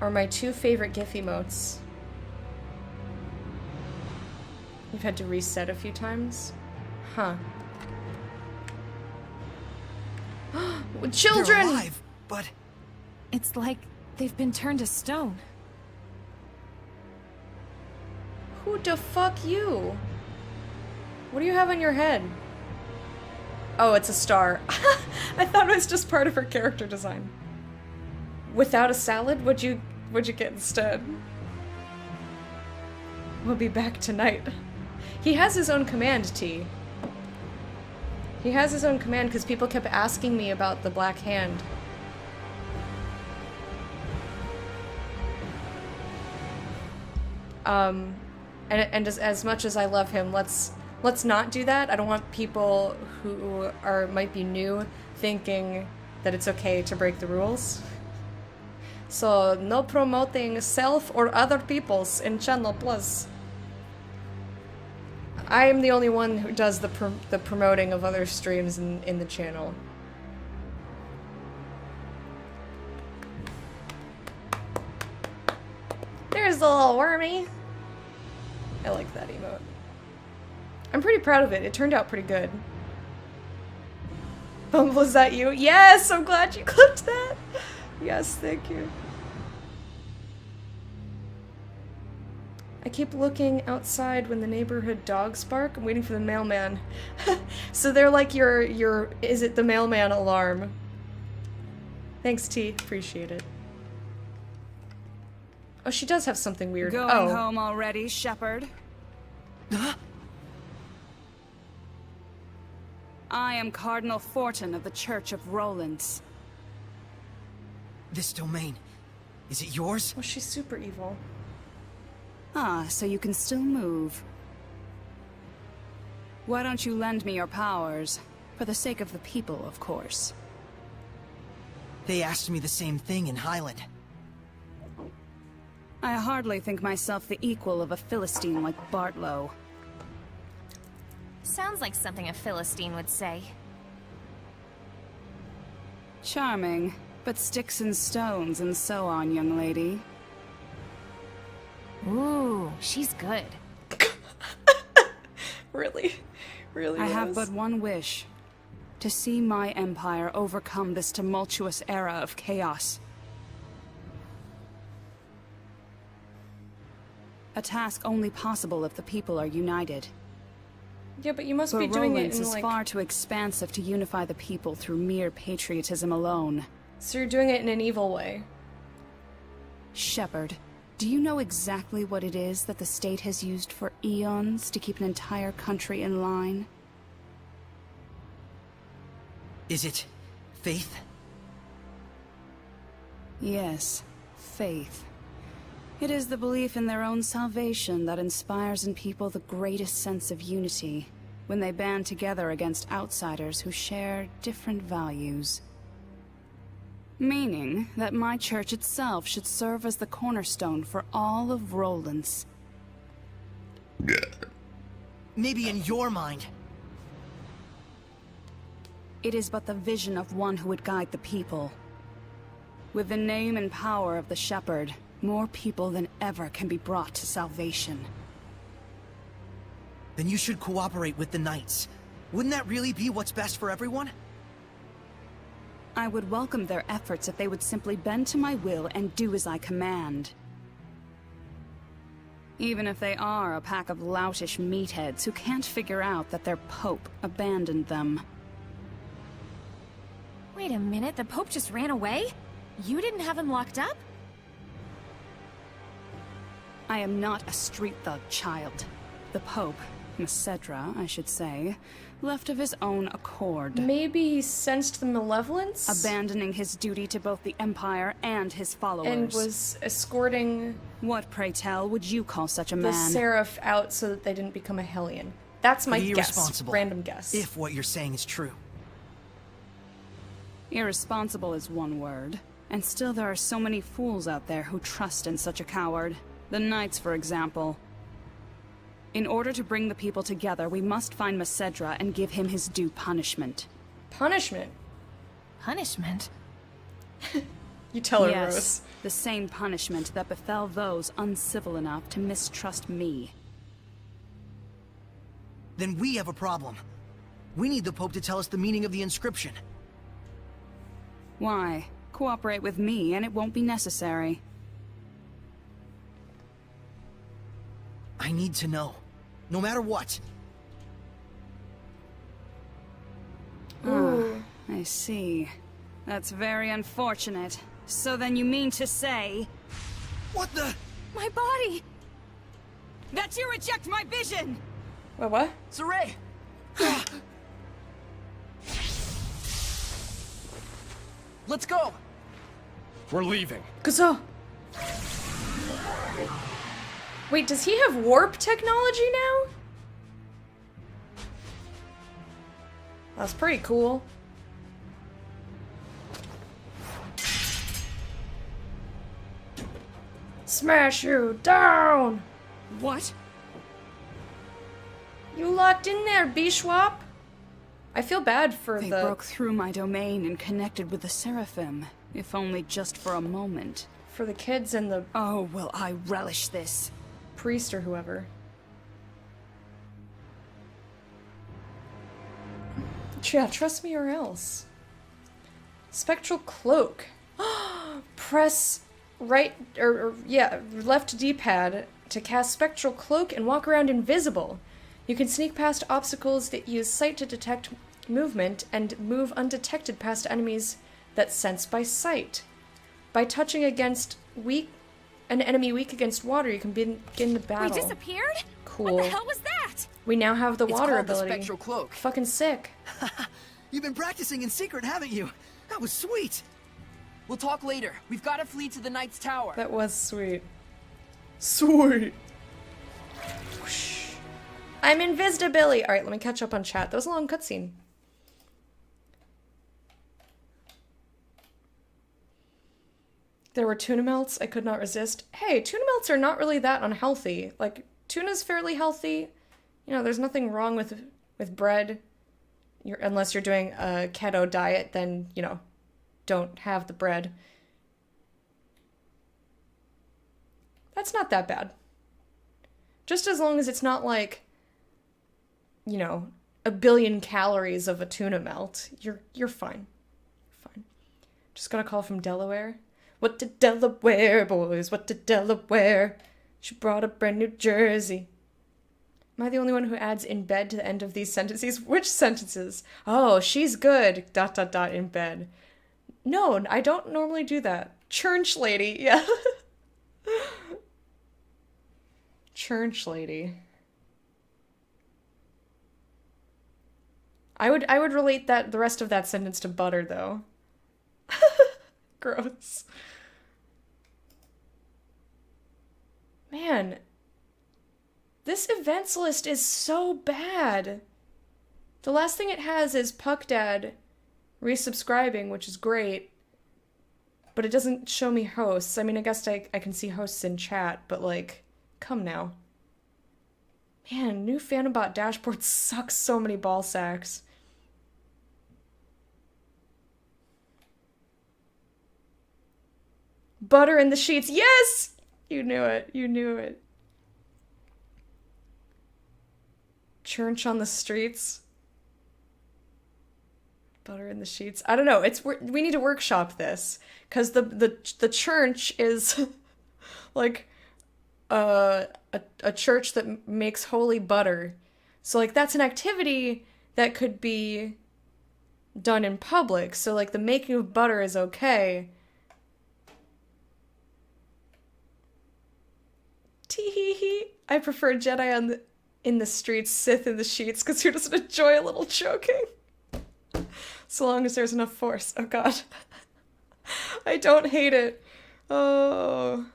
are my two favorite GIF emotes. You've had to reset a few times? Huh. Children! They're alive, but... It's like they've been turned to stone. Who the fuck you? What do you have on your head? Oh, it's a star. I thought it was just part of her character design. Without a salad, what'd you get instead? We'll be back tonight. He has his own command, T. He has his own command because people kept asking me about the Black Hand. And as much as I love him, let's not do that. I don't want people who might be new thinking that it's okay to break the rules. So no promoting self or other people's in channel plus. I am the only one who does the promoting of other streams in the channel. There's the little wormy. I like that emote. I'm pretty proud of it. It turned out pretty good. Bumble, is that you? Yes! I'm glad you clipped that! Yes, thank you. I keep looking outside when the neighborhood dogs bark. I'm waiting for the mailman. So they're like your is it the mailman alarm. Thanks, T. Appreciate it. Oh, she does have something weird. Going home already, Shepherd? Huh? I am Cardinal Fortin of the Church of Rollins. This domain, is it yours? Oh, she's super evil. Ah, so you can still move. Why don't you lend me your powers? For the sake of the people, of course. They asked me the same thing in Highland. I hardly think myself the equal of a Philistine like Bartlow. Sounds like something a Philistine would say. Charming, but sticks and stones and so on, young lady. Ooh, she's good. Really? Really I have is. but one wish. To see my empire overcome this tumultuous era of chaos. A task only possible if the people are united. Yeah, but you must But be doing it Rollins in is like... far too expansive to unify the people through mere patriotism alone. So you're doing it in an evil way. Shepherd, do you know exactly what it is that the state has used for eons to keep an entire country in line? Is it faith? Yes, faith. It is the belief in their own salvation that inspires in people the greatest sense of unity when they band together against outsiders who share different values. Meaning that my church itself should serve as the cornerstone for all of Rollins. Maybe in your mind. It is but the vision of one who would guide the people. With the name and power of the Shepherd, more people than ever can be brought to salvation. Then you should cooperate with the Knights. Wouldn't that really be what's best for everyone? I would welcome their efforts if they would simply bend to my will and do as I command. Even if they are a pack of loutish meatheads who can't figure out that their Pope abandoned them. Wait a minute, the Pope just ran away? You didn't have him locked up? I am not a street thug, child. The Pope, Macedra, I should say, left of his own accord. Maybe he sensed the malevolence? Abandoning his duty to both the Empire and his followers. And was escorting... What, pray tell, would you call such a the man? Seraph out so that they didn't become a Hellion. That's my guess. Irresponsible. Random guess. If what you're saying is true. Irresponsible is one word. And still there are so many fools out there who trust in such a coward. The Knights, for example. In order to bring the people together, we must find Macedra and give him his due punishment. Punishment? Punishment? You tell her, Yes, Rose. the same punishment that befell those uncivil enough to mistrust me. Then we have a problem. We need the Pope to tell us the meaning of the inscription. Why? Cooperate with me and it won't be necessary. I need to know. No matter what. Ah, I see. That's very unfortunate. So then you mean to say... What the? My body! That you reject my vision! Wait, what? Saray! Let's go! We're leaving. Gaza! Wait, does he have warp technology now? That's pretty cool. Smash you down! What? You locked in there, Bishwap. I feel bad for They broke through my domain and connected with the Seraphim, if only just for a moment. for the kids and the Oh, will I relish this. priest or whoever. Yeah, trust me or else. Spectral cloak. Press right or yeah, left D-pad to cast spectral cloak and walk around invisible. You can sneak past obstacles that use sight to detect movement and move undetected past enemies that sense by sight. By touching against an enemy weak against water, you can begin the battle. We disappeared? Cool. What the hell was that? We now have the It's water called the ability. Spectral Cloak. Fucking sick. You've been practicing in secret, haven't you? That was sweet. We'll talk later. We've got to flee to the Knight's Tower. That was sweet. Sweet. Whoosh. I'm invisibility. All right, let me catch up on chat. That was a long cutscene. There were tuna melts I could not resist. Hey, tuna melts are not really that unhealthy. Like, tuna's fairly healthy. You know, there's nothing wrong with bread. Unless you're doing a keto diet, then, you know, don't have the bread. That's not that bad. Just as long as it's not like, you know, a billion calories of a tuna melt, you're fine. Fine. Just got a call from Delaware. What did Delaware, boys? What did Delaware? She brought a brand new jersey. Am I the only one who adds in bed to the end of these sentences? Which sentences? Oh, she's good. ... in bed. No, I don't normally do that. Church lady, yeah. Church lady. I would relate the rest of that sentence to butter though. Gross. Man, this events list is so bad. The last thing it has is Puck Dad resubscribing, which is great. But it doesn't show me hosts. I mean, I guess I can see hosts in chat, but like, come now. Man, new Phantombot dashboard sucks so many ball sacks. Butter in the sheets. Yes! You knew it. You knew it. Church on the streets. Butter in the sheets. I don't know. We need to workshop this because the church is like a church that makes holy butter. So like that's an activity that could be done in public. So like the making of butter is okay. Tee hee hee. I prefer Jedi on the in the streets, Sith in the sheets, because who doesn't enjoy a little choking? So long as there's enough force. Oh god. I don't hate it. Oh.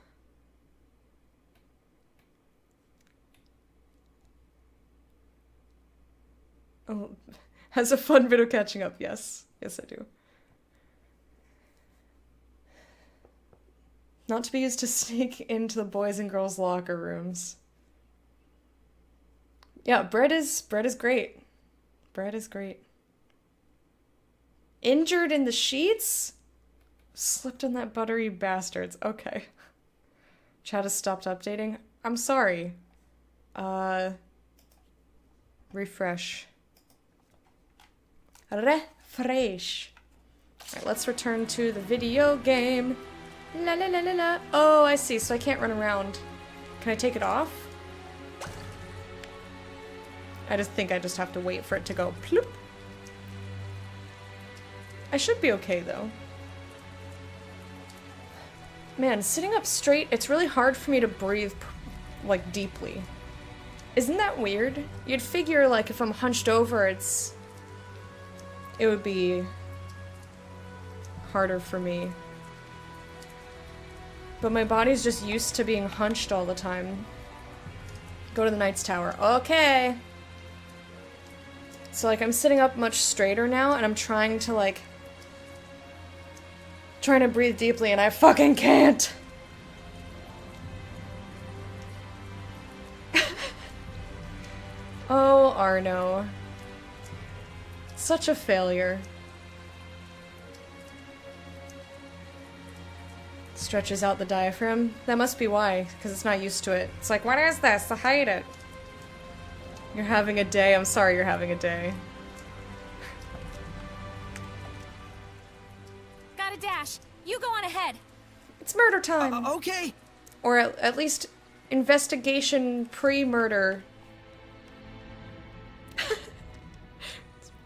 Oh. Has a fun bit of catching up, yes. Yes, I do. Not to be used to sneak into the boys' and girls' locker rooms. Yeah, bread is great. Bread is great. Injured in the sheets? Slipped in that butter, you bastards. Okay. Chat has stopped updating. I'm sorry. Refresh. Refresh. Alright, let's return to the video game. La la la la la. Oh, I see. So I can't run around. Can I take it off? I just think I just have to wait for it to go ploop. I should be okay, though. Man, sitting up straight, it's really hard for me to breathe, like, deeply. Isn't that weird? You'd figure, like, if I'm hunched over, it would be harder for me. But my body's just used to being hunched all the time. Go to the Knight's Tower. Okay! So, like, I'm sitting up much straighter now, and I'm trying to, like... trying to breathe deeply, and I fucking can't! Oh, Arno. Such a failure. Stretches out the diaphragm. That must be why, because it's not used to it. It's like, what is this? I hate it. You're having a day. I'm sorry you're having a day. Gotta dash. You go on ahead. It's murder time. Okay. Or at least investigation pre-murder.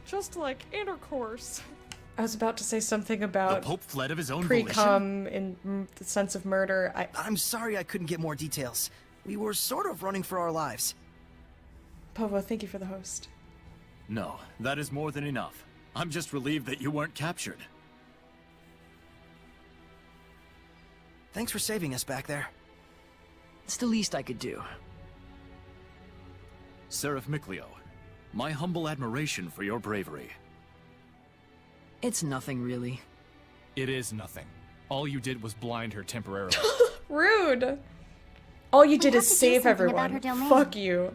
Just like intercourse. I was about to say something about The Pope fled of his own pre-cum in the sense of murder. I'm sorry I couldn't get more details. We were sort of running for our lives. Povo, thank you for the host. No, that is more than enough. I'm just relieved that you weren't captured. Thanks for saving us back there. It's the least I could do. Seraph Miclio, my humble admiration for your bravery. It's nothing, really. It is nothing. All you did was blind her temporarily. Rude! All you did have is to do save something everyone. about her domain. Fuck you.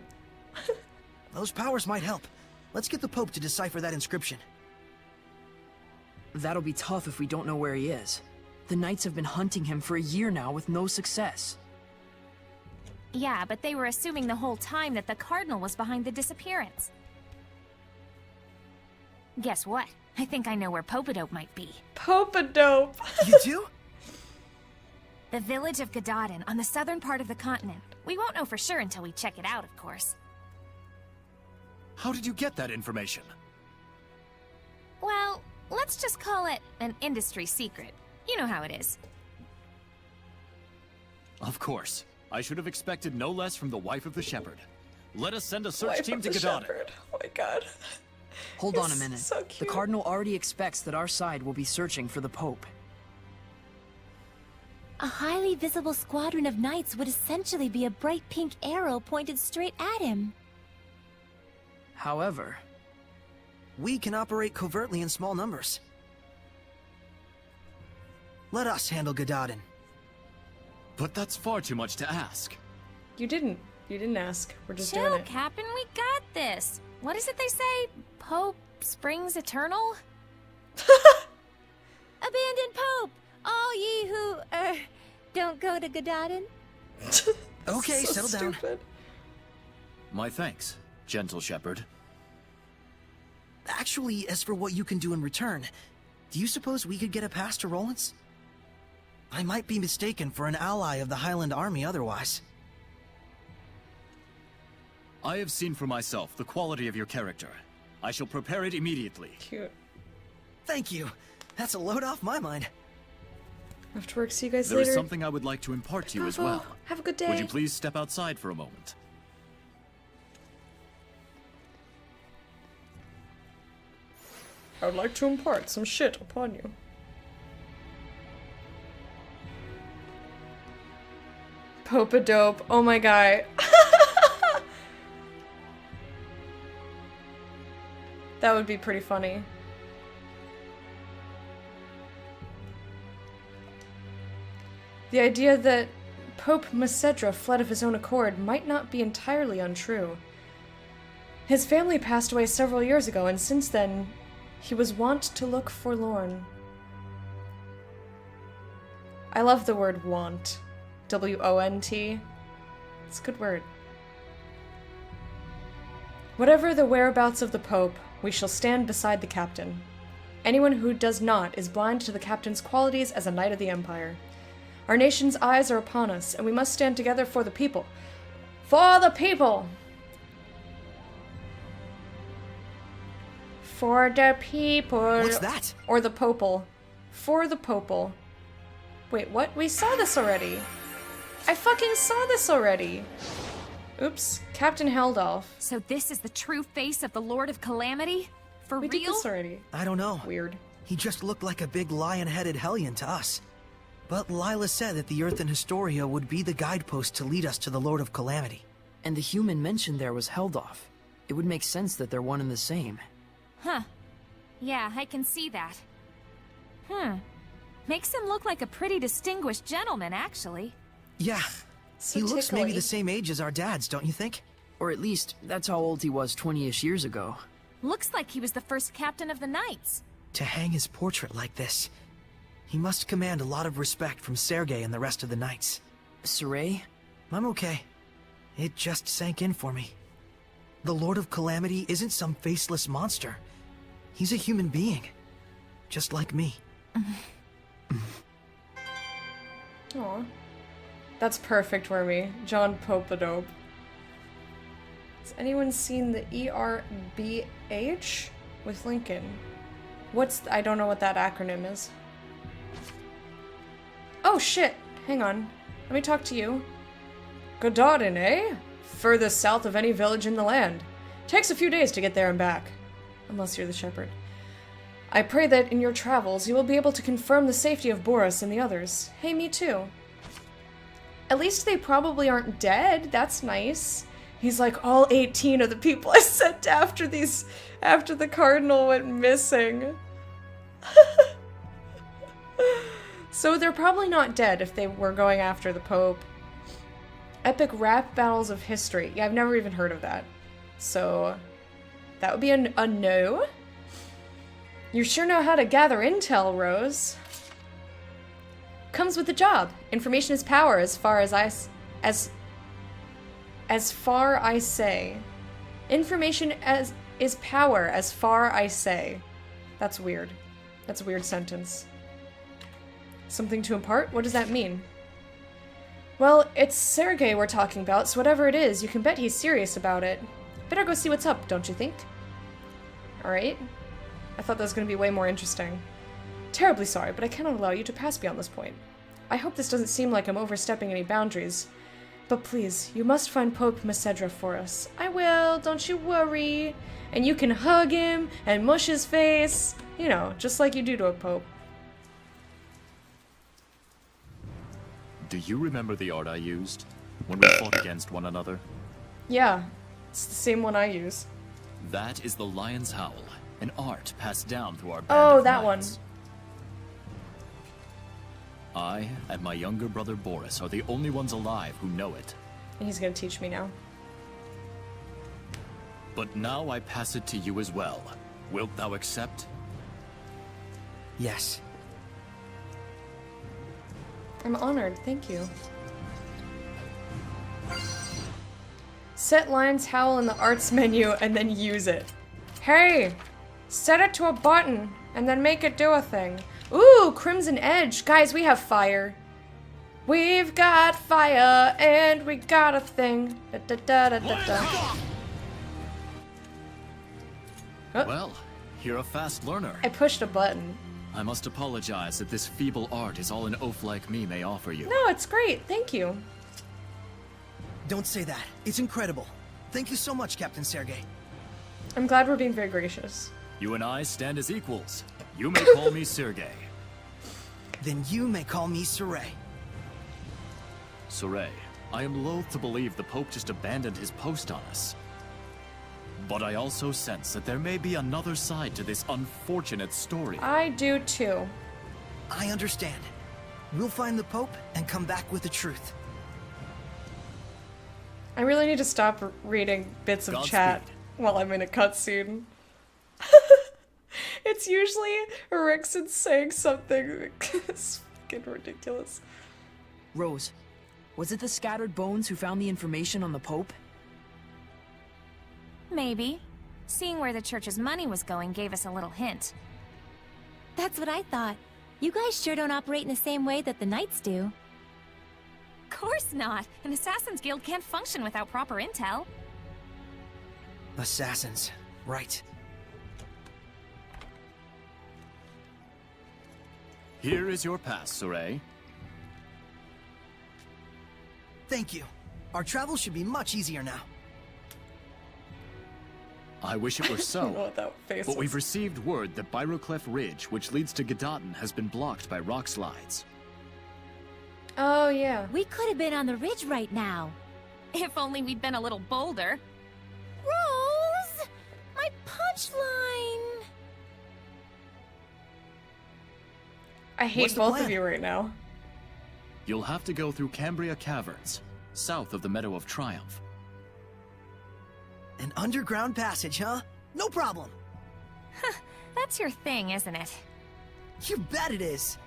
Those powers might help. Let's get the Pope to decipher that inscription. That'll be tough if we don't know where he is. The Knights have been hunting him for a year now with no success. Yeah, but they were assuming the whole time that the Cardinal was behind the disappearance. Guess what? I think I know where Popadope might be. Popadope! You do? The village of Gadadin on the southern part of the continent. We won't know for sure until we check it out, of course. How did you get that information? Well, let's just call it an industry secret. You know how it is. Of course. I should have expected no less from the wife of the shepherd. Let us send a search Wife team of to the Gadadin. shepherd. Oh my god. Hold on a minute. So The cute. Cardinal already expects that our side will be searching for the Pope. A highly visible squadron of knights would essentially be a bright pink arrow pointed straight at him. However, We can operate covertly in small numbers. Let us handle Gadadin. But that's far too much to ask. You didn't ask. We're just Chill, doing it. Captain, we got this. What is it they say? Pope springs eternal? Abandon Pope! All ye who, don't go to Gadadin. Okay, So settle down. stupid. My thanks, gentle shepherd. Actually, as for what you can do in return, do you suppose we could get a pass to Roland's? I might be mistaken for an ally of the Highland Army otherwise. I have seen for myself the quality of your character. I shall prepare it immediately. Cute. Thank you. That's a load off my mind. After work, see you guys There later. is something I would like to impart to you as Popo, well. have a good day. Would you please step outside for a moment? I would like to impart some shit upon you. Pope-a-dope. Oh my god. That would be pretty funny. The idea that Pope Macedra fled of his own accord might not be entirely untrue. His family passed away several years ago, and since then, he was wont to look forlorn. I love the word want. W-O-N-T. It's a good word. Whatever the whereabouts of the Pope, we shall stand beside the captain. Anyone who does not is blind to the captain's qualities as a knight of the Empire. Our nation's eyes are upon us, and we must stand together for the people. For the people! For the people. What's that? Or the popal. For the popal. Wait, what? We saw this already. I fucking saw this already. Oops. Captain Heldolf. So this is the true face of the Lord of Calamity? For we real? did this already. I don't know. Weird. He just looked like a big lion-headed hellion to us. But Lila said that the Earth in Historia would be the guidepost to lead us to the Lord of Calamity. And the human mentioned there was Heldolf. It would make sense that they're one and the same. Huh. Yeah, I can see that. Makes him look like a pretty distinguished gentleman, actually. Yeah. So he looks maybe tickly. the same age as our dads, don't you think? Or at least, that's how old he was 20-ish years ago. Looks like he was the first captain of the Knights. To hang his portrait like this, he must command a lot of respect from Sergei and the rest of the knights. Saray? I'm okay. It just sank in for me. The Lord of Calamity isn't some faceless monster. He's a human being. Just like me. Aw. That's perfect for me. John Popadope. Has anyone seen the ERBH with Lincoln? I don't know what that acronym is. Oh shit! Hang on. Let me talk to you. Gododin, eh? Furthest south of any village in the land. Takes a few days to get there and back. Unless you're the shepherd. I pray that in your travels you will be able to confirm the safety of Boris and the others. Hey, me too. At least they probably aren't dead. That's nice. He's like, all 18 of the people I sent after the cardinal went missing. So they're probably not dead if they were going after the Pope. Epic rap battles of history. Yeah, I've never even heard of that. So that would be a no. You sure know how to gather intel, Rose. Comes with the job. Information is power as far as far I say. Information is power as far I say. That's weird. That's a weird sentence. Something to impart? What does that mean? Well, it's Sergei we're talking about, so whatever it is, you can bet he's serious about it. Better go see what's up, don't you think? Alright. I thought that was going to be way more interesting. Terribly sorry, but I cannot allow you to pass beyond this point. I hope this doesn't seem like I'm overstepping any boundaries. But please, you must find Pope Macedra for us. I will, don't you worry. And you can hug him and mush his face. You know, just like you do to a pope. Do you remember the art I used when we fought against one another? Yeah, it's the same one I use. That is the Lion's Howl, an art passed down through our band Oh, of that one. knights. I and my younger brother Boris are the only ones alive who know it. And he's gonna teach me now. But now I pass it to you as well. Wilt thou accept? Yes. I'm honored, thank you. Set Lion's Howl in the arts menu and then use it. Hey! Set it to a button and then make it do a thing. Ooh, Crimson Edge. Guys, we have fire. We've got fire and we got a thing. Da, da, da, da, da, da. Oh. Well, you're a fast learner. I pushed a button. I must apologize that this feeble art is all an oaf like me may offer you. No, it's great. Thank you. Don't say that. It's incredible. Thank you so much, Captain Sergei. I'm glad we're being very gracious. You and I stand as equals. You may call me Sergei. Then you may call me Saray. Soray, I am loath to believe the Pope just abandoned his post on us. But I also sense that there may be another side to this unfortunate story. I do too. I understand. We'll find the Pope and come back with the truth. I really need to stop reading bits of chat while I'm in a cutscene. It's usually Rickson saying something it's fucking ridiculous. Rose, was it the scattered bones who found the information on the Pope? Maybe. Seeing where the church's money was going gave us a little hint. That's what I thought. You guys sure don't operate in the same way that the Knights do. Of course not. An Assassin's Guild can't function without proper intel. Assassins. Right. Here is your pass, Soray. Thank you. Our travel should be much easier now. I wish it were so. What that face But is. we've received word that Byroclef Ridge, which leads to Gedaten, has been blocked by rock slides. Oh, yeah. We could have been on the ridge right now. If only we'd been a little bolder. Rose! My punchline! I hate What's the both plan? of you right now. You'll have to go through Cambria Caverns, south of the Meadow of Triumph. An underground passage, huh? No problem. That's your thing, isn't it? You bet it is.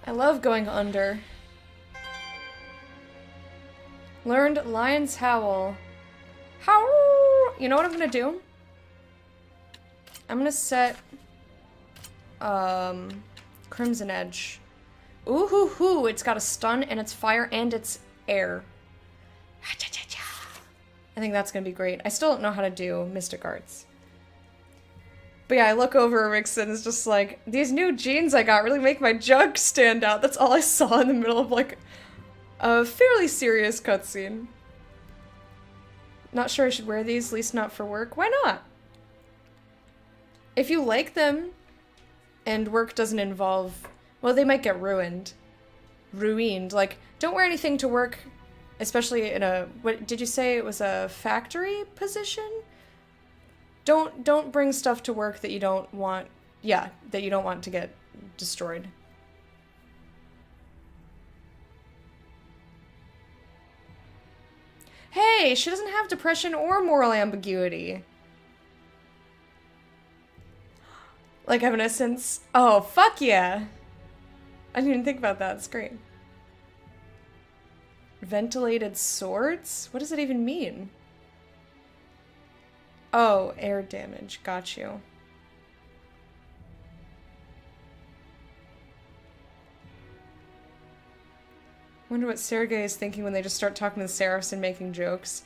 I love going under. Learned Lion's Howl. Howl! You know what I'm gonna do? I'm gonna set Crimson Edge. Ooh hoo hoo! It's got a stun and it's fire and it's air. I think that's gonna be great. I still don't know how to do Mystic Arts. But yeah, I look over at Rickson and it's just like, these new jeans I got really make my junk stand out. That's all I saw in the middle of like a fairly serious cutscene. Not sure I should wear these, at least not for work. Why not? If you like them and work doesn't involve, well, they might get ruined. Ruined. Like, don't wear anything to work, especially in a, what did you say it was, a factory position? Don't bring stuff to work that you don't want, yeah, that you don't want to get destroyed. Hey, she doesn't have depression or moral ambiguity. Like Evanescence. Oh, fuck yeah. I didn't even think about that. It's great. Ventilated swords? What does it even mean? Oh, air damage. Got you. Wonder what Sergei is thinking when they just start talking to the Seraphs and making jokes.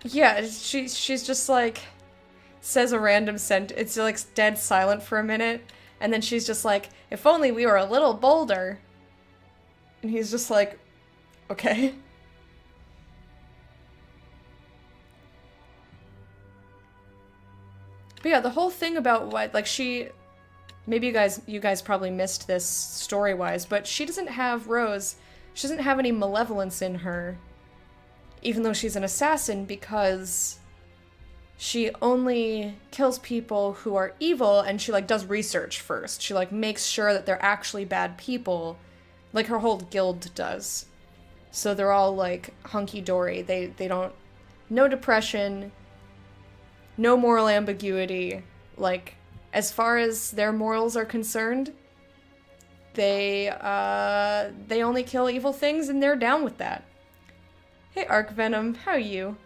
Yeah, she's just like, says a random sentence. It's like dead silent for a minute. And then she's just like, if only we were a little bolder. And he's just like, okay. But yeah, the whole thing about what, like, she, maybe you guys probably missed this story-wise, but she doesn't have Rose, she doesn't have any malevolence in her, even though she's an assassin, because she only kills people who are evil, and she, like, does research first. She, like, makes sure that they're actually bad people, like her whole guild does. So they're all, like, hunky-dory. They don't, no depression, no moral ambiguity. Like, as far as their morals are concerned, they only kill evil things and they're down with that. Hey, Arc Venom, how are you?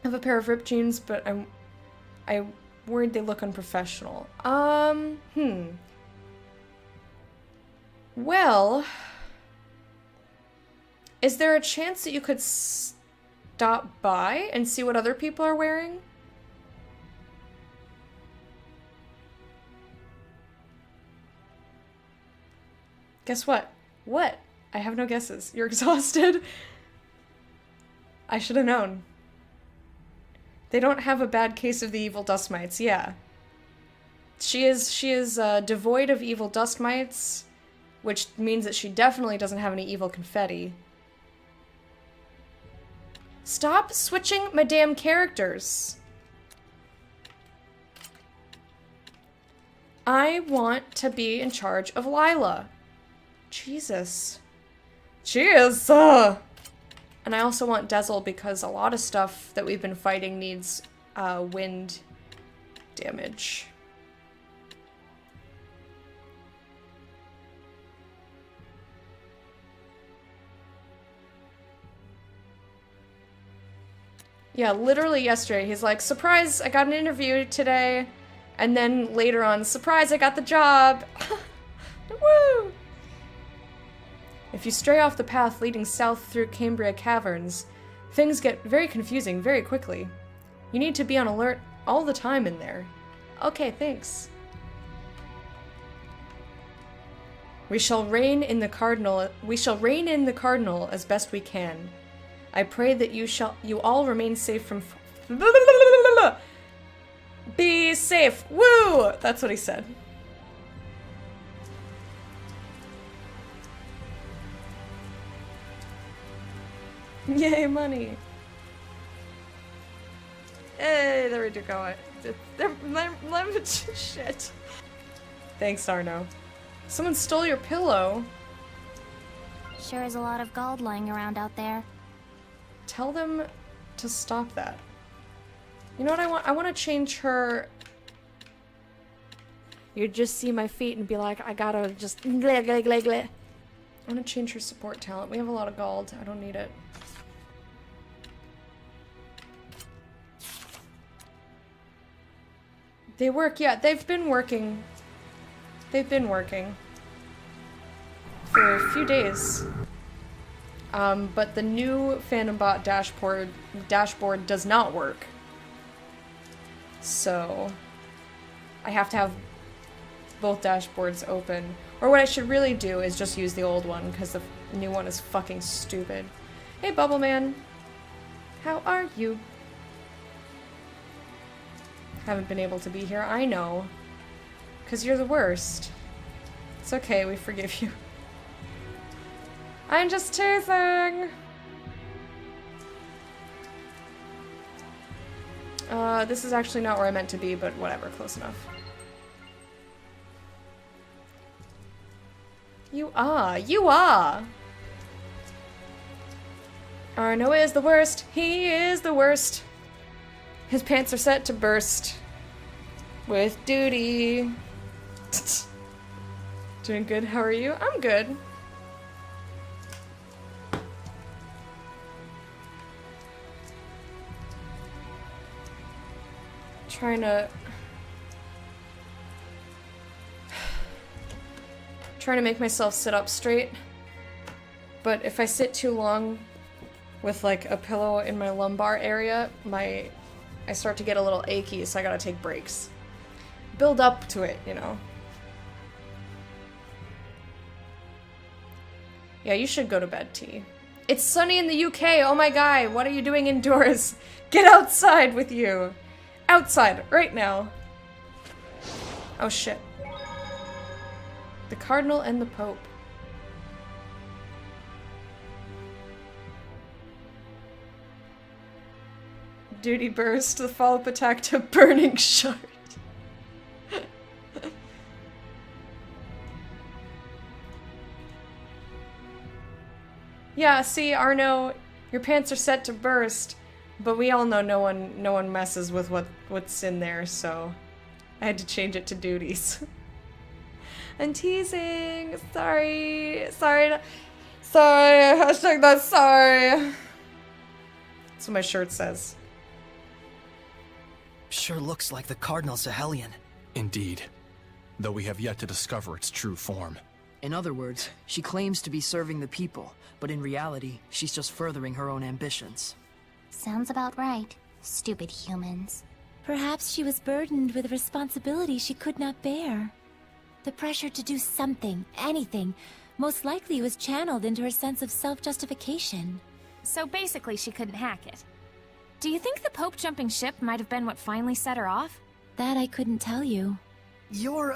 I have a pair of ripped jeans, but I'm worried they look unprofessional. Well, is there a chance that you could stop by and see what other people are wearing? Guess what? What? I have no guesses. You're exhausted? I should have known. They don't have a bad case of the evil dust mites, yeah. She is devoid of evil dust mites, which means that she definitely doesn't have any evil confetti. Stop switching my damn characters. I want to be in charge of Lila. Jesus. Cheers! And I also want Dezel because a lot of stuff that we've been fighting needs wind damage. Yeah, literally yesterday, he's like, surprise, I got an interview today. And then later on, surprise, I got the job. Woo! If you stray off the path leading south through Cambria Caverns, things get very confusing very quickly. You need to be on alert all the time in there. Okay, thanks. We shall rein in the cardinal as best we can. I pray that you all remain safe from be safe. Woo! That's what he said. Yay, money. Hey, there we go. Shit. Thanks, Arno. Someone stole your pillow. Sure is a lot of gold lying around out there. Tell them to stop that. You know what I want? I want to change her. You'd just see my feet and be like, I gotta just gleh, gleh, gleh, gleh. I want to change her support talent. We have a lot of gold. I don't need it. They work, yeah, they've been working. They've been working. For a few days. But the new FandomBot dashboard does not work. So I have to have both dashboards open. Or what I should really do is just use the old one, because the new one is fucking stupid. Hey, Bubble Man. How are you? Haven't been able to be here, I know. Because you're the worst. It's okay, we forgive you. I'm just teasing! This is actually not where I meant to be, but whatever, close enough. You are! Arno is the worst, he is the worst. His pants are set to burst. With duty. Doing good, how are you? I'm good. Trying to make myself sit up straight, but if I sit too long with like a pillow in my lumbar area, I start to get a little achy, so I gotta take breaks. Build up to it, you know. Yeah, you should go to bed, T. It's sunny in the UK, oh my god, what are you doing indoors? Get outside with you! Outside, right now. Oh shit. The Cardinal and the Pope. Duty burst, the follow-up attack to Burning Shard. Yeah, see, Arno, your pants are set to burst. But we all know no one messes with what's in there, so I had to change it to duties. I'm teasing. Sorry. Hashtag that's sorry. That's what my shirt says. Sure looks like the Cardinal's a Hellion. Indeed. Though we have yet to discover its true form. In other words, she claims to be serving the people, but in reality, she's just furthering her own ambitions. Sounds about right. Stupid humans. Perhaps she was burdened with a responsibility she could not bear. The pressure to do something, anything, most likely was channeled into her sense of self-justification. so basically she couldn't hack it. Do you think the Pope jumping ship might have been what finally set her off? That I couldn't tell you. Your,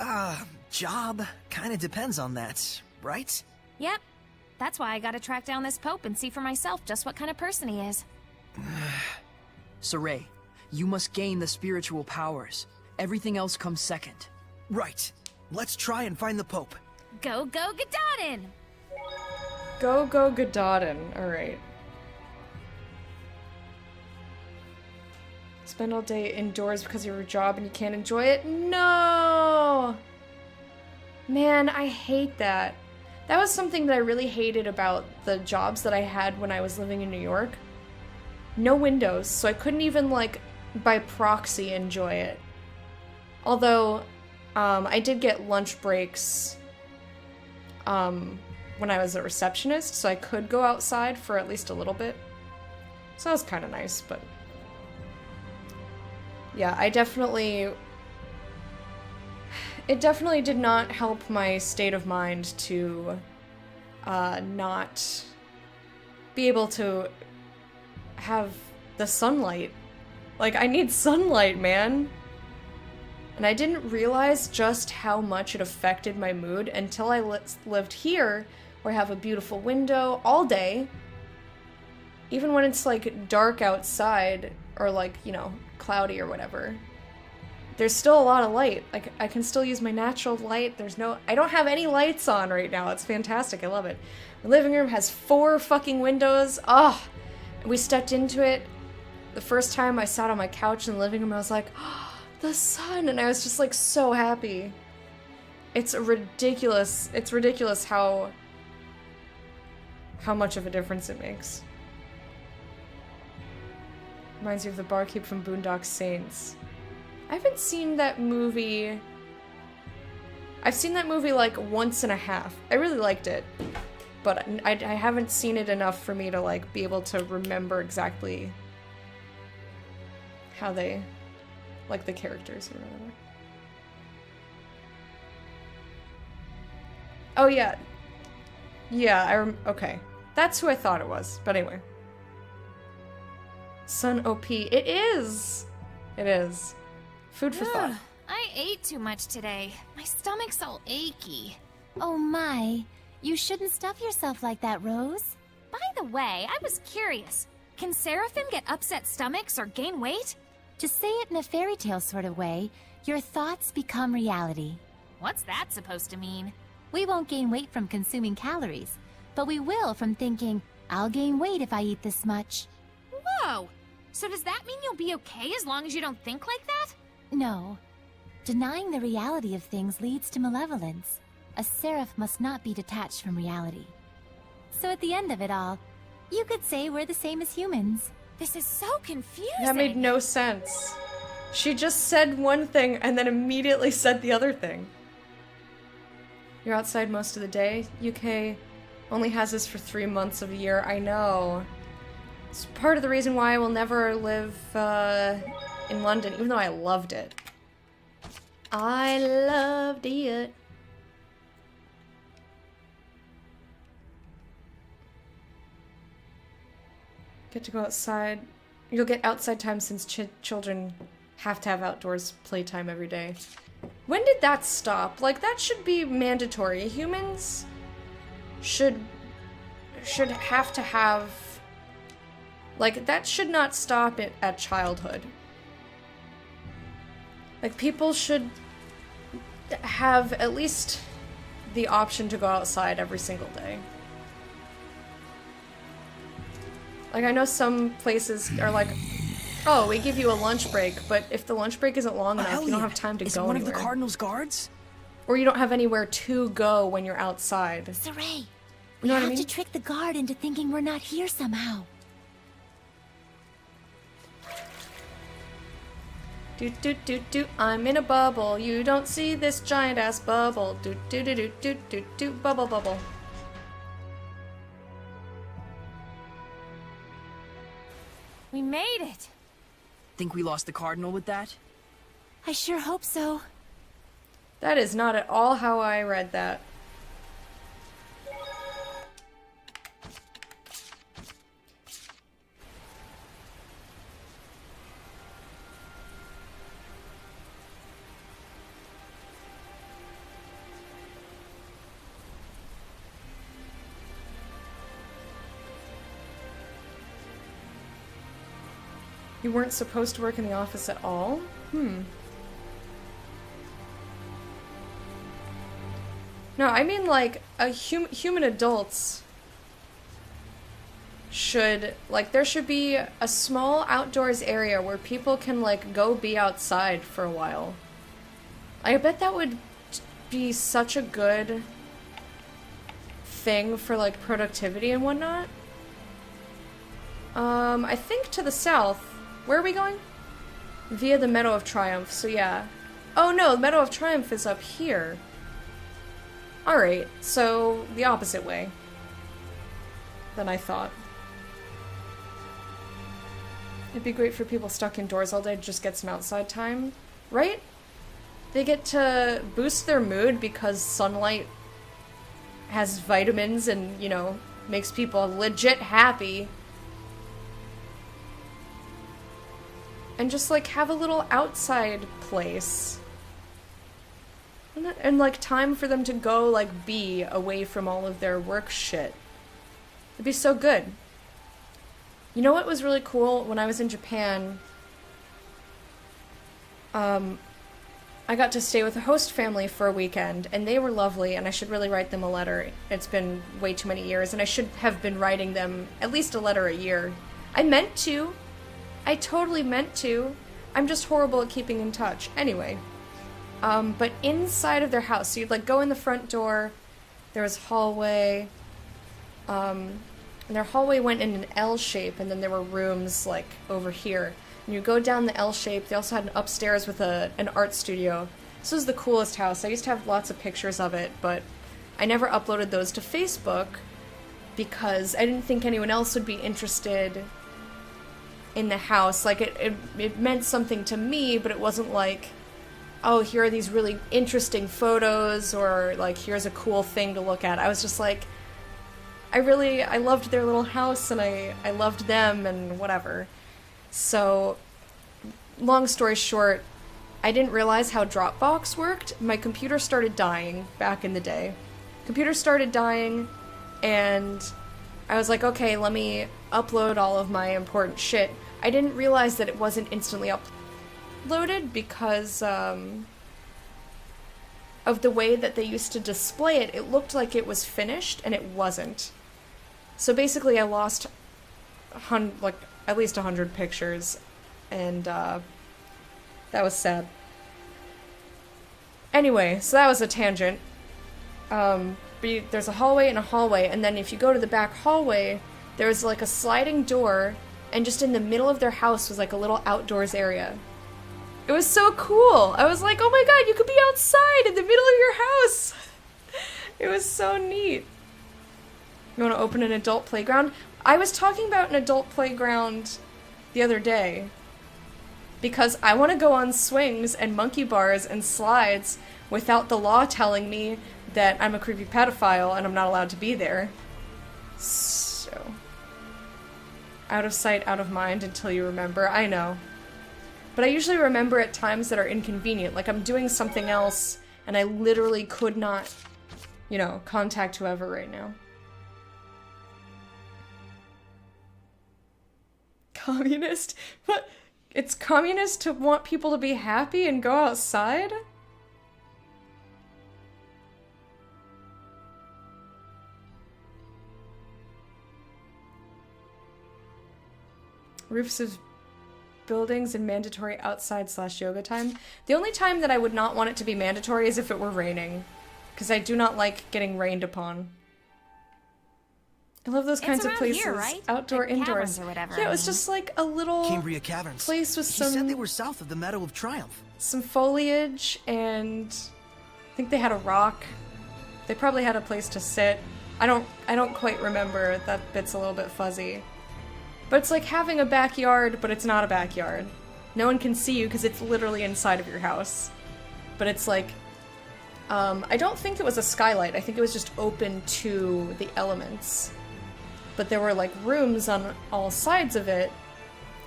job kinda depends on that, right? Yep. That's why I gotta track down this Pope and see for myself just what kind of person he is. Saray, you must gain the spiritual powers. Everything else comes second. Right. Let's try and find the Pope. Go, go, Gadodin! Go, go, Gadodin. Alright. Spend all day indoors because of your job and you can't enjoy it? No! Man, I hate that. That was something that I really hated about the jobs that I had when I was living in New York. No windows, so I couldn't even, like, by proxy enjoy it. Although, I did get lunch breaks, when I was a receptionist, so I could go outside for at least a little bit. So that was kind of nice, but... yeah, it definitely did not help my state of mind to not be able to have the sunlight. Like, I need sunlight, man. And I didn't realize just how much it affected my mood until I lived here, where I have a beautiful window all day. Even when it's, like, dark outside, or, like, you know, cloudy or whatever. There's still a lot of light. Like, I can still use my natural light. I don't have any lights on right now. It's fantastic. I love it. My living room has 4 fucking windows. Ah! We stepped into it. The first time I sat on my couch in the living room, I was like, oh, the sun! And I was just, like, so happy. It's ridiculous how much of a difference it makes. Reminds me of the barkeep from Boondock Saints. I haven't seen that movie... I've seen that movie like once and a half. I really liked it. But I haven't seen it enough for me to like be able to remember exactly how they... like the characters or whatever. Oh yeah. Yeah, okay. That's who I thought it was. But anyway. Sun OP. It is! It is. Food for thought. I ate too much today. My stomach's all achy. Oh my. You shouldn't stuff yourself like that, Rose. By the way, I was curious. Can Seraphim get upset stomachs or gain weight? To say it in a fairy tale sort of way, your thoughts become reality. What's that supposed to mean? We won't gain weight from consuming calories, but we will from thinking, I'll gain weight if I eat this much. Whoa! So does that mean you'll be okay as long as you don't think like that? No. Denying the reality of things leads to malevolence. A seraph must not be detached from reality. So at the end of it all, you could say we're the same as humans. This is so confusing. That made no sense. She just said one thing and then immediately said the other thing. You're outside most of the day. UK only has this for 3 months of the year. I know. It's part of the reason why I will never live in London, even though I loved it. I loved it. Get to go outside. You'll get outside time since children have to have outdoors playtime every day. When did that stop? Like, that should be mandatory. Humans should have to have... like, that should not stop it at childhood. Like, people should have at least the option to go outside every single day. Like, I know some places are like, oh, we give you a lunch break, but if the lunch break isn't long enough, you don't have time to go anywhere. Is one of the Cardinal's guards? Or you don't have anywhere to go when you're outside. Saray, You know what I mean? to trick the guard into thinking we're not here somehow. Do do do do. I'm in a bubble. You don't see this giant ass bubble. Do do do do do do do. Bubble bubble. We made it. Think we lost the Cardinal with that? I sure hope so. That is not at all how I read that. You weren't supposed to work in the office at all? No, I mean like human adults should, like, there should be a small outdoors area where people can like go be outside for a while. I bet that would be such a good thing for like productivity and whatnot. I think to the south. Where are we going? Via the Meadow of Triumph, so yeah. Oh no, the Meadow of Triumph is up here. Alright, so the opposite way than I thought. It'd be great for people stuck indoors all day to just get some outside time, right? They get to boost their mood because sunlight has vitamins and, you know, makes people legit happy. And just, like, have a little outside place. And, like, time for them to go, like, be away from all of their work shit. It'd be so good. You know what was really cool? When I was in Japan, I got to stay with a host family for a weekend, and they were lovely, and I should really write them a letter. It's been way too many years, and I should have been writing them at least a letter a year. I meant to. I totally meant to. I'm just horrible at keeping in touch. Anyway. But inside of their house, so you'd like go in the front door, there was a hallway, and their hallway went in an L shape, and then there were rooms like over here. And you go down the L shape. They also had an upstairs with an art studio. This was the coolest house. I used to have lots of pictures of it, but I never uploaded those to Facebook because I didn't think anyone else would be interested in the house. Like, it meant something to me, but it wasn't like, oh, here are these really interesting photos, or like, here's a cool thing to look at. I was just like, I loved their little house, and I loved them, and whatever. So, long story short, I didn't realize how Dropbox worked. My computer started dying back in the day. Computer started dying, and I was like, okay, let me upload all of my important shit. I didn't realize that it wasn't instantly uploaded because of the way that they used to display it. It looked like it was finished, and it wasn't. So basically I lost at least 100 pictures, and that was sad. Anyway, so that was a tangent. There's a hallway and a hallway, and then if you go to the back hallway, there's like a sliding door, and just in the middle of their house was like a little outdoors area. It was so cool! I was like, oh my god, you could be outside in the middle of your house! It was so neat. You want to open an adult playground? I was talking about an adult playground the other day because I want to go on swings and monkey bars and slides without the law telling me that I'm a creepy pedophile and I'm not allowed to be there. So, out of sight, out of mind until you remember. I know. But I usually remember at times that are inconvenient, like I'm doing something else and I literally could not, you know, contact whoever right now. Communist? What? It's communist to want people to be happy and go outside? Roofs of buildings and mandatory outside/yoga time. The only time that I would not want it to be mandatory is if it were raining, because I do not like getting rained upon. I love those kinds of places. Here, right? Outdoor, the indoors. Or whatever, yeah, it was just like a little Cambria Caverns. place with He some. said they were south of the Meadow of Triumph. Some foliage, and I think they had a rock. They probably had a place to sit. I don't quite remember. That bit's a little bit fuzzy. But it's like having a backyard, but it's not a backyard. No one can see you because it's literally inside of your house. But it's like, I don't think it was a skylight. I think it was just open to the elements. But there were like rooms on all sides of it.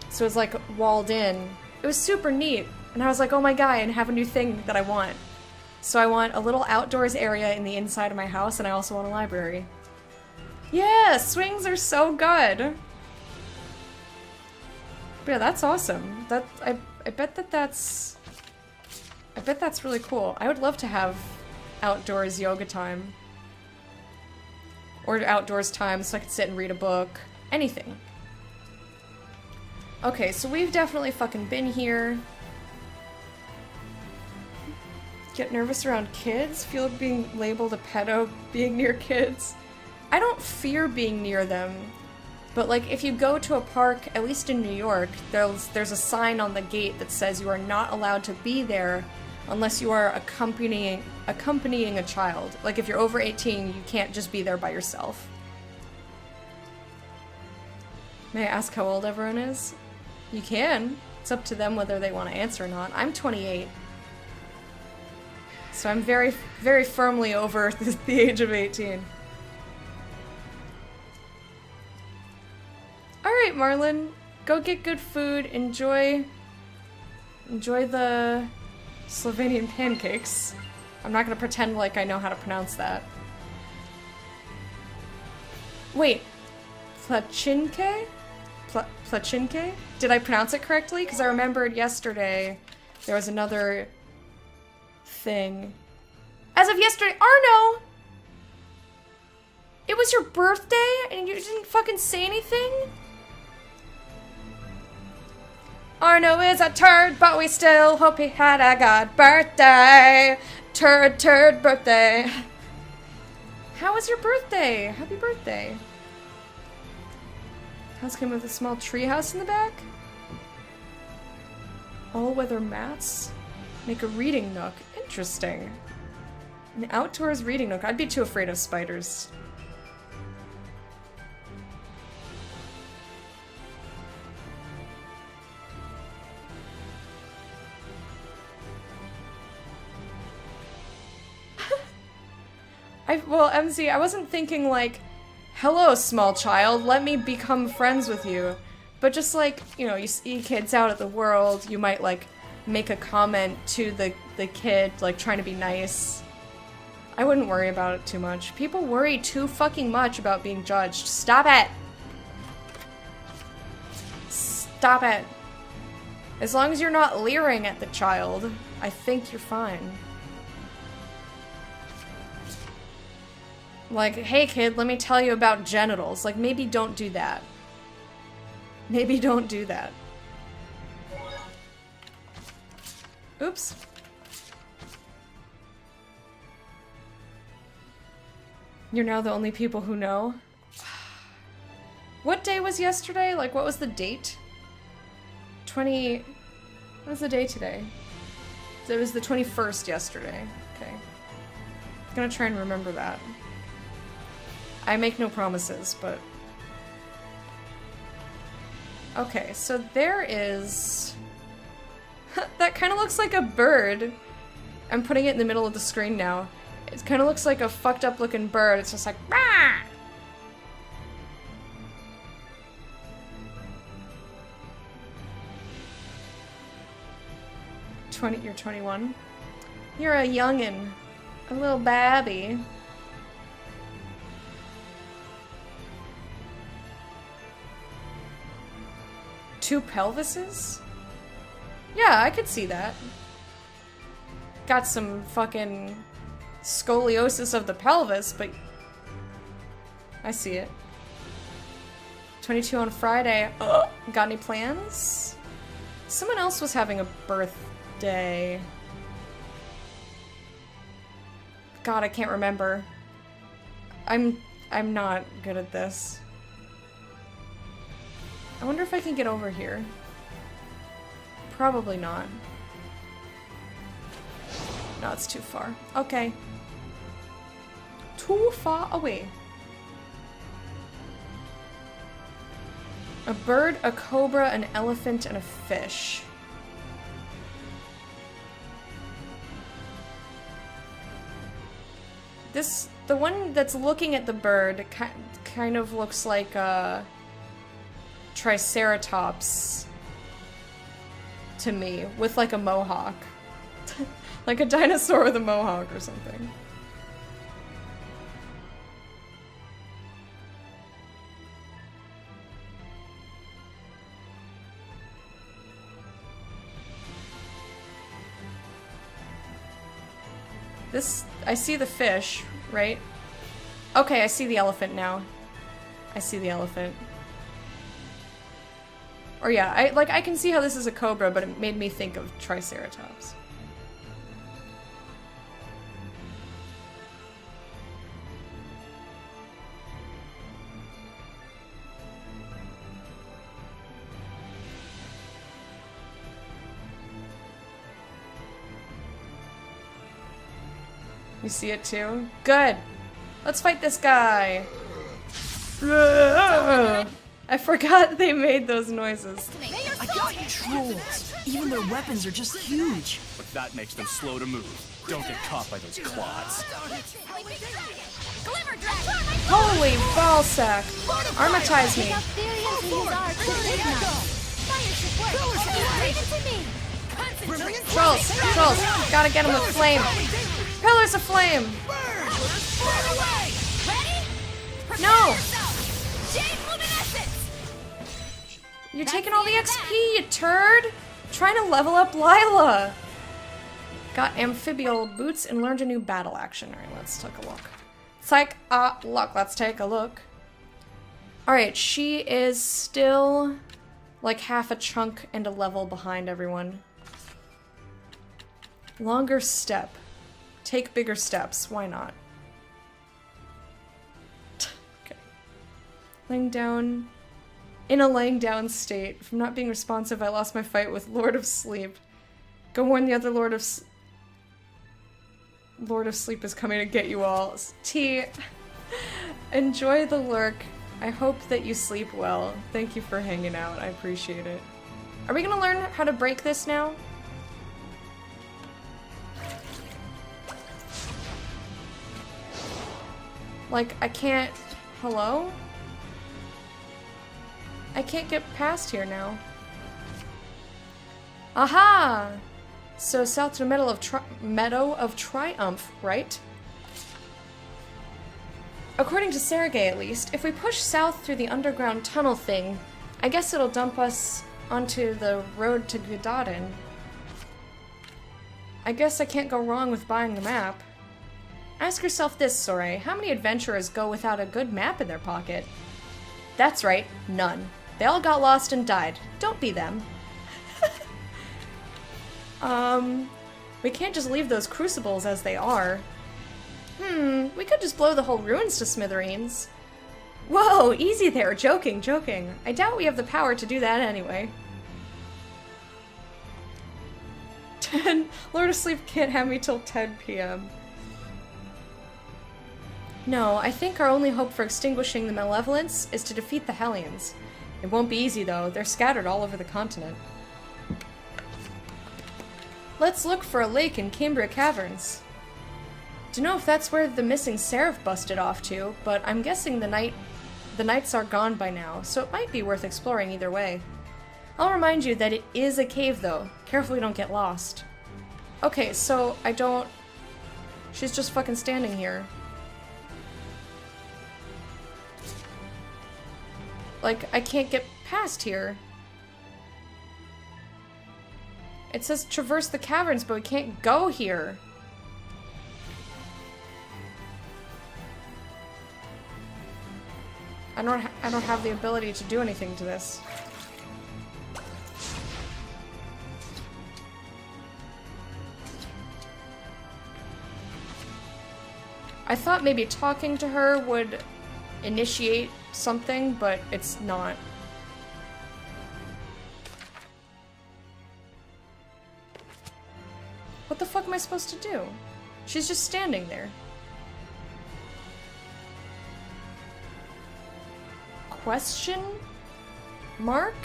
So it was like walled in. It was super neat. And I was like, oh my god, I have a new thing that I want. So I want a little outdoors area in the inside of my house, and I also want a library. Yeah, swings are so good. But yeah, that's awesome. I bet that's really cool. I would love to have outdoors yoga time. Or outdoors time so I could sit and read a book. Anything. Okay, so we've definitely fucking been here. Get nervous around kids? Feel like being labeled a pedo being near kids? I don't fear being near them. But like, if you go to a park, at least in New York, there's a sign on the gate that says you are not allowed to be there unless you are accompanying a child. Like, if you're over 18, you can't just be there by yourself. May I ask how old everyone is? You can. It's up to them whether they want to answer or not. I'm 28. So I'm very, very firmly over the age of 18. Alright, Marlon. Go get good food. Enjoy the Slovenian pancakes. I'm not gonna pretend like I know how to pronounce that. Wait. Plachinke? Plachinke? Did I pronounce it correctly? Because I remembered yesterday there was another thing. As of yesterday, Arno! It was your birthday and you didn't fucking say anything? Arno is a turd, but we still hope he had a good birthday. Turd birthday. How was your birthday? Happy birthday. House came with a small treehouse in the back. All-weather mats. Make a reading nook. Interesting. An outdoors reading nook. I'd be too afraid of spiders. Well, MZ, I wasn't thinking like, hello, small child, let me become friends with you. But just like, you know, you see kids out at the world, you might like make a comment to the kid, like trying to be nice. I wouldn't worry about it too much. People worry too fucking much about being judged. Stop it! Stop it. As long as you're not leering at the child, I think you're fine. Like, hey kid, let me tell you about genitals. Like, maybe don't do that. Maybe don't do that. Oops. You're now the only people who know. What day was yesterday? Like, what was the date? What is the day today? It was the 21st yesterday. Okay. I'm gonna try and remember that. I make no promises, but... Okay, so there is... That kind of looks like a bird. I'm putting it in the middle of the screen now. It kind of looks like a fucked up looking bird. It's just like... Rah! You're 21? You're a youngin'. A little babby. Two pelvises? Yeah, I could see that. Got some fucking scoliosis of the pelvis, but I see it. 22 on Friday. Got any plans? Someone else was having a birthday. God, I can't remember. I'm not good at this. I wonder if I can get over here. Probably not. No, it's too far. Okay. Too far away. A bird, a cobra, an elephant, and a fish. The one that's looking at the bird kind of looks like a Triceratops to me, with like a mohawk. Like a dinosaur with a mohawk or something. This, I see the fish, right? Okay, I see the elephant now. I see the elephant. Or yeah, I can see how this is a cobra, but it made me think of Triceratops. You see it too? Good! Let's fight this guy! I forgot they made those noises. I got you, trolls! Even their weapons are just huge! But that makes them slow to move. Don't get caught by those claws. Holy ballsack! Armatize me! Trolls! Trolls! Gotta get him with flame! Pillars of flame! No! You're taking all the XP, you turd! Trying to level up Lila! Got amphibial boots and learned a new battle action. Alright, let's take a look. Let's take a look. Alright, she is still like half a chunk and a level behind everyone. Longer step. Take bigger steps. Why not? Okay. Laying down. In a laying down state. From not being responsive, I lost my fight with Lord of Sleep. Go warn the other Lord of Sleep is coming to get you all. T. Enjoy the lurk. I hope that you sleep well. Thank you for hanging out. I appreciate it. Are we gonna learn how to break this now? Like, I can't... Hello? I can't get past here now. Aha! So south to the Meadow of Triumph, right? According to Sergei, at least, if we push south through the underground tunnel thing, I guess it'll dump us onto the road to Gdaden. I guess I can't go wrong with buying the map. Ask yourself this, Sorey. How many adventurers go without a good map in their pocket? That's right, none. They all got lost and died. Don't be them. We can't just leave those crucibles as they are. We could just blow the whole ruins to smithereens. Whoa, easy there, joking, joking. I doubt we have the power to do that anyway. 10. Lord of Sleep can't have me till 10 p.m. No, I think our only hope for extinguishing the malevolence is to defeat the Hellions. It won't be easy, though. They're scattered all over the continent. Let's look for a lake in Cambria Caverns. Dunno if that's where the missing Seraph busted off to, but I'm guessing the knights are gone by now, so it might be worth exploring either way. I'll remind you that it is a cave, though. Careful you don't get lost. Okay, so I don't... She's just fucking standing here. Like, I can't get past here. It says traverse the caverns, but we can't go here. I don't have the ability to do anything to this. I thought maybe talking to her would initiate something, but it's not. What the fuck am I supposed to do? She's just standing there. Question mark?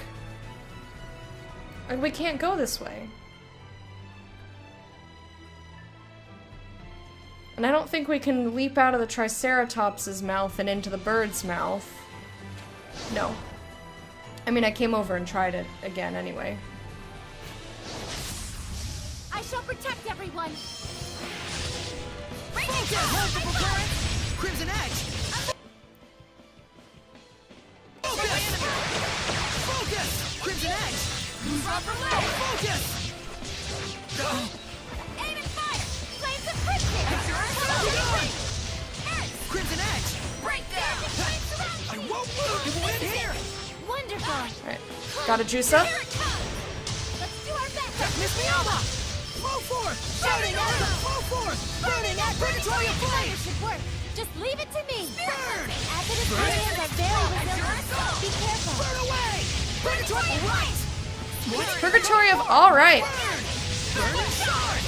And we can't go this way. And I don't think we can leap out of the Triceratops' mouth and into the bird's mouth. No. I mean, I came over and tried it again anyway. I shall protect everyone. Crimson Edge! Focus! Crimson Edge! Proper way. Focus! Aim and fire. Flames of crimson. Crimson Eggs! Breakdown! I won't move! You win here! Wonderful! Alright. Gotta juice up. Here it comes! Let's do our best! Miss me over! Flow forth! Burning Arrow! Flow forth! Burning at Purgatory of Flame! Fire should work! Just leave it to me! Burn! Acid Assyrians are very resilient. Be careful! Burn away! Purgatory of Right! Purgatory of Alright. Burning Shards!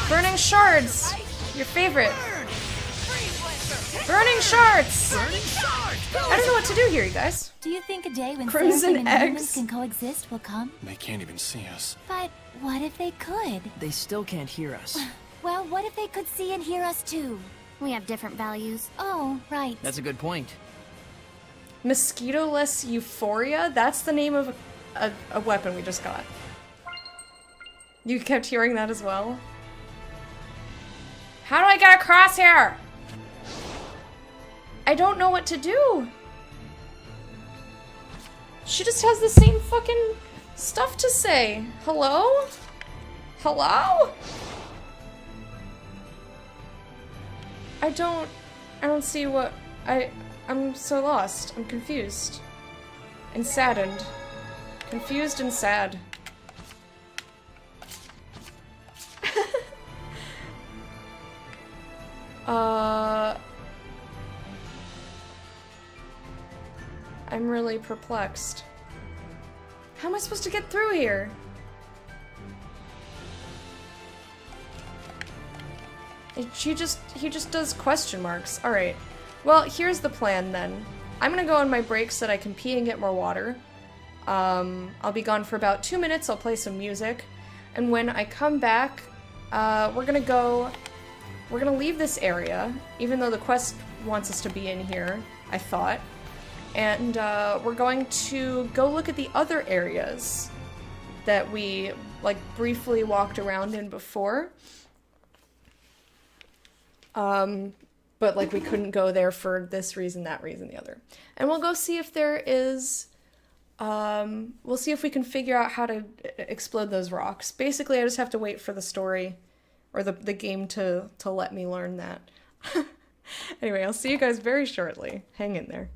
Burning Shards. Your favorite. Burning Shards! Burning Shards! I don't know what to do here, you guys. Do you think a day when Crimson seraphim and humans eggs. can coexist will come? They can't even see us. But what if they could? They still can't hear us. Well, what if they could see and hear us too? We have different values. Oh, right. That's a good point. Mosquito-less Euphoria? That's the name of a weapon we just got. You kept hearing that as well? How do I get across here? I don't know what to do. She just has the same fucking stuff to say. Hello? Hello? I don't see what I'm so lost. I'm confused. And saddened. Confused and sad. I'm really perplexed. How am I supposed to get through here? He just does question marks. Alright. Well, here's the plan then. I'm gonna go on my break so that I can pee and get more water. I'll be gone for about 2 minutes, I'll play some music. And when I come back, we're gonna leave this area, even though the quest wants us to be in here, I thought. And we're going to go look at the other areas that we, like, briefly walked around in before. But, like, we couldn't go there for this reason, that reason, the other. And we'll go see if there is, we'll see if we can figure out how to explode those rocks. Basically, I just have to wait for the story, or the game to let me learn that. Anyway, I'll see you guys very shortly. Hang in there.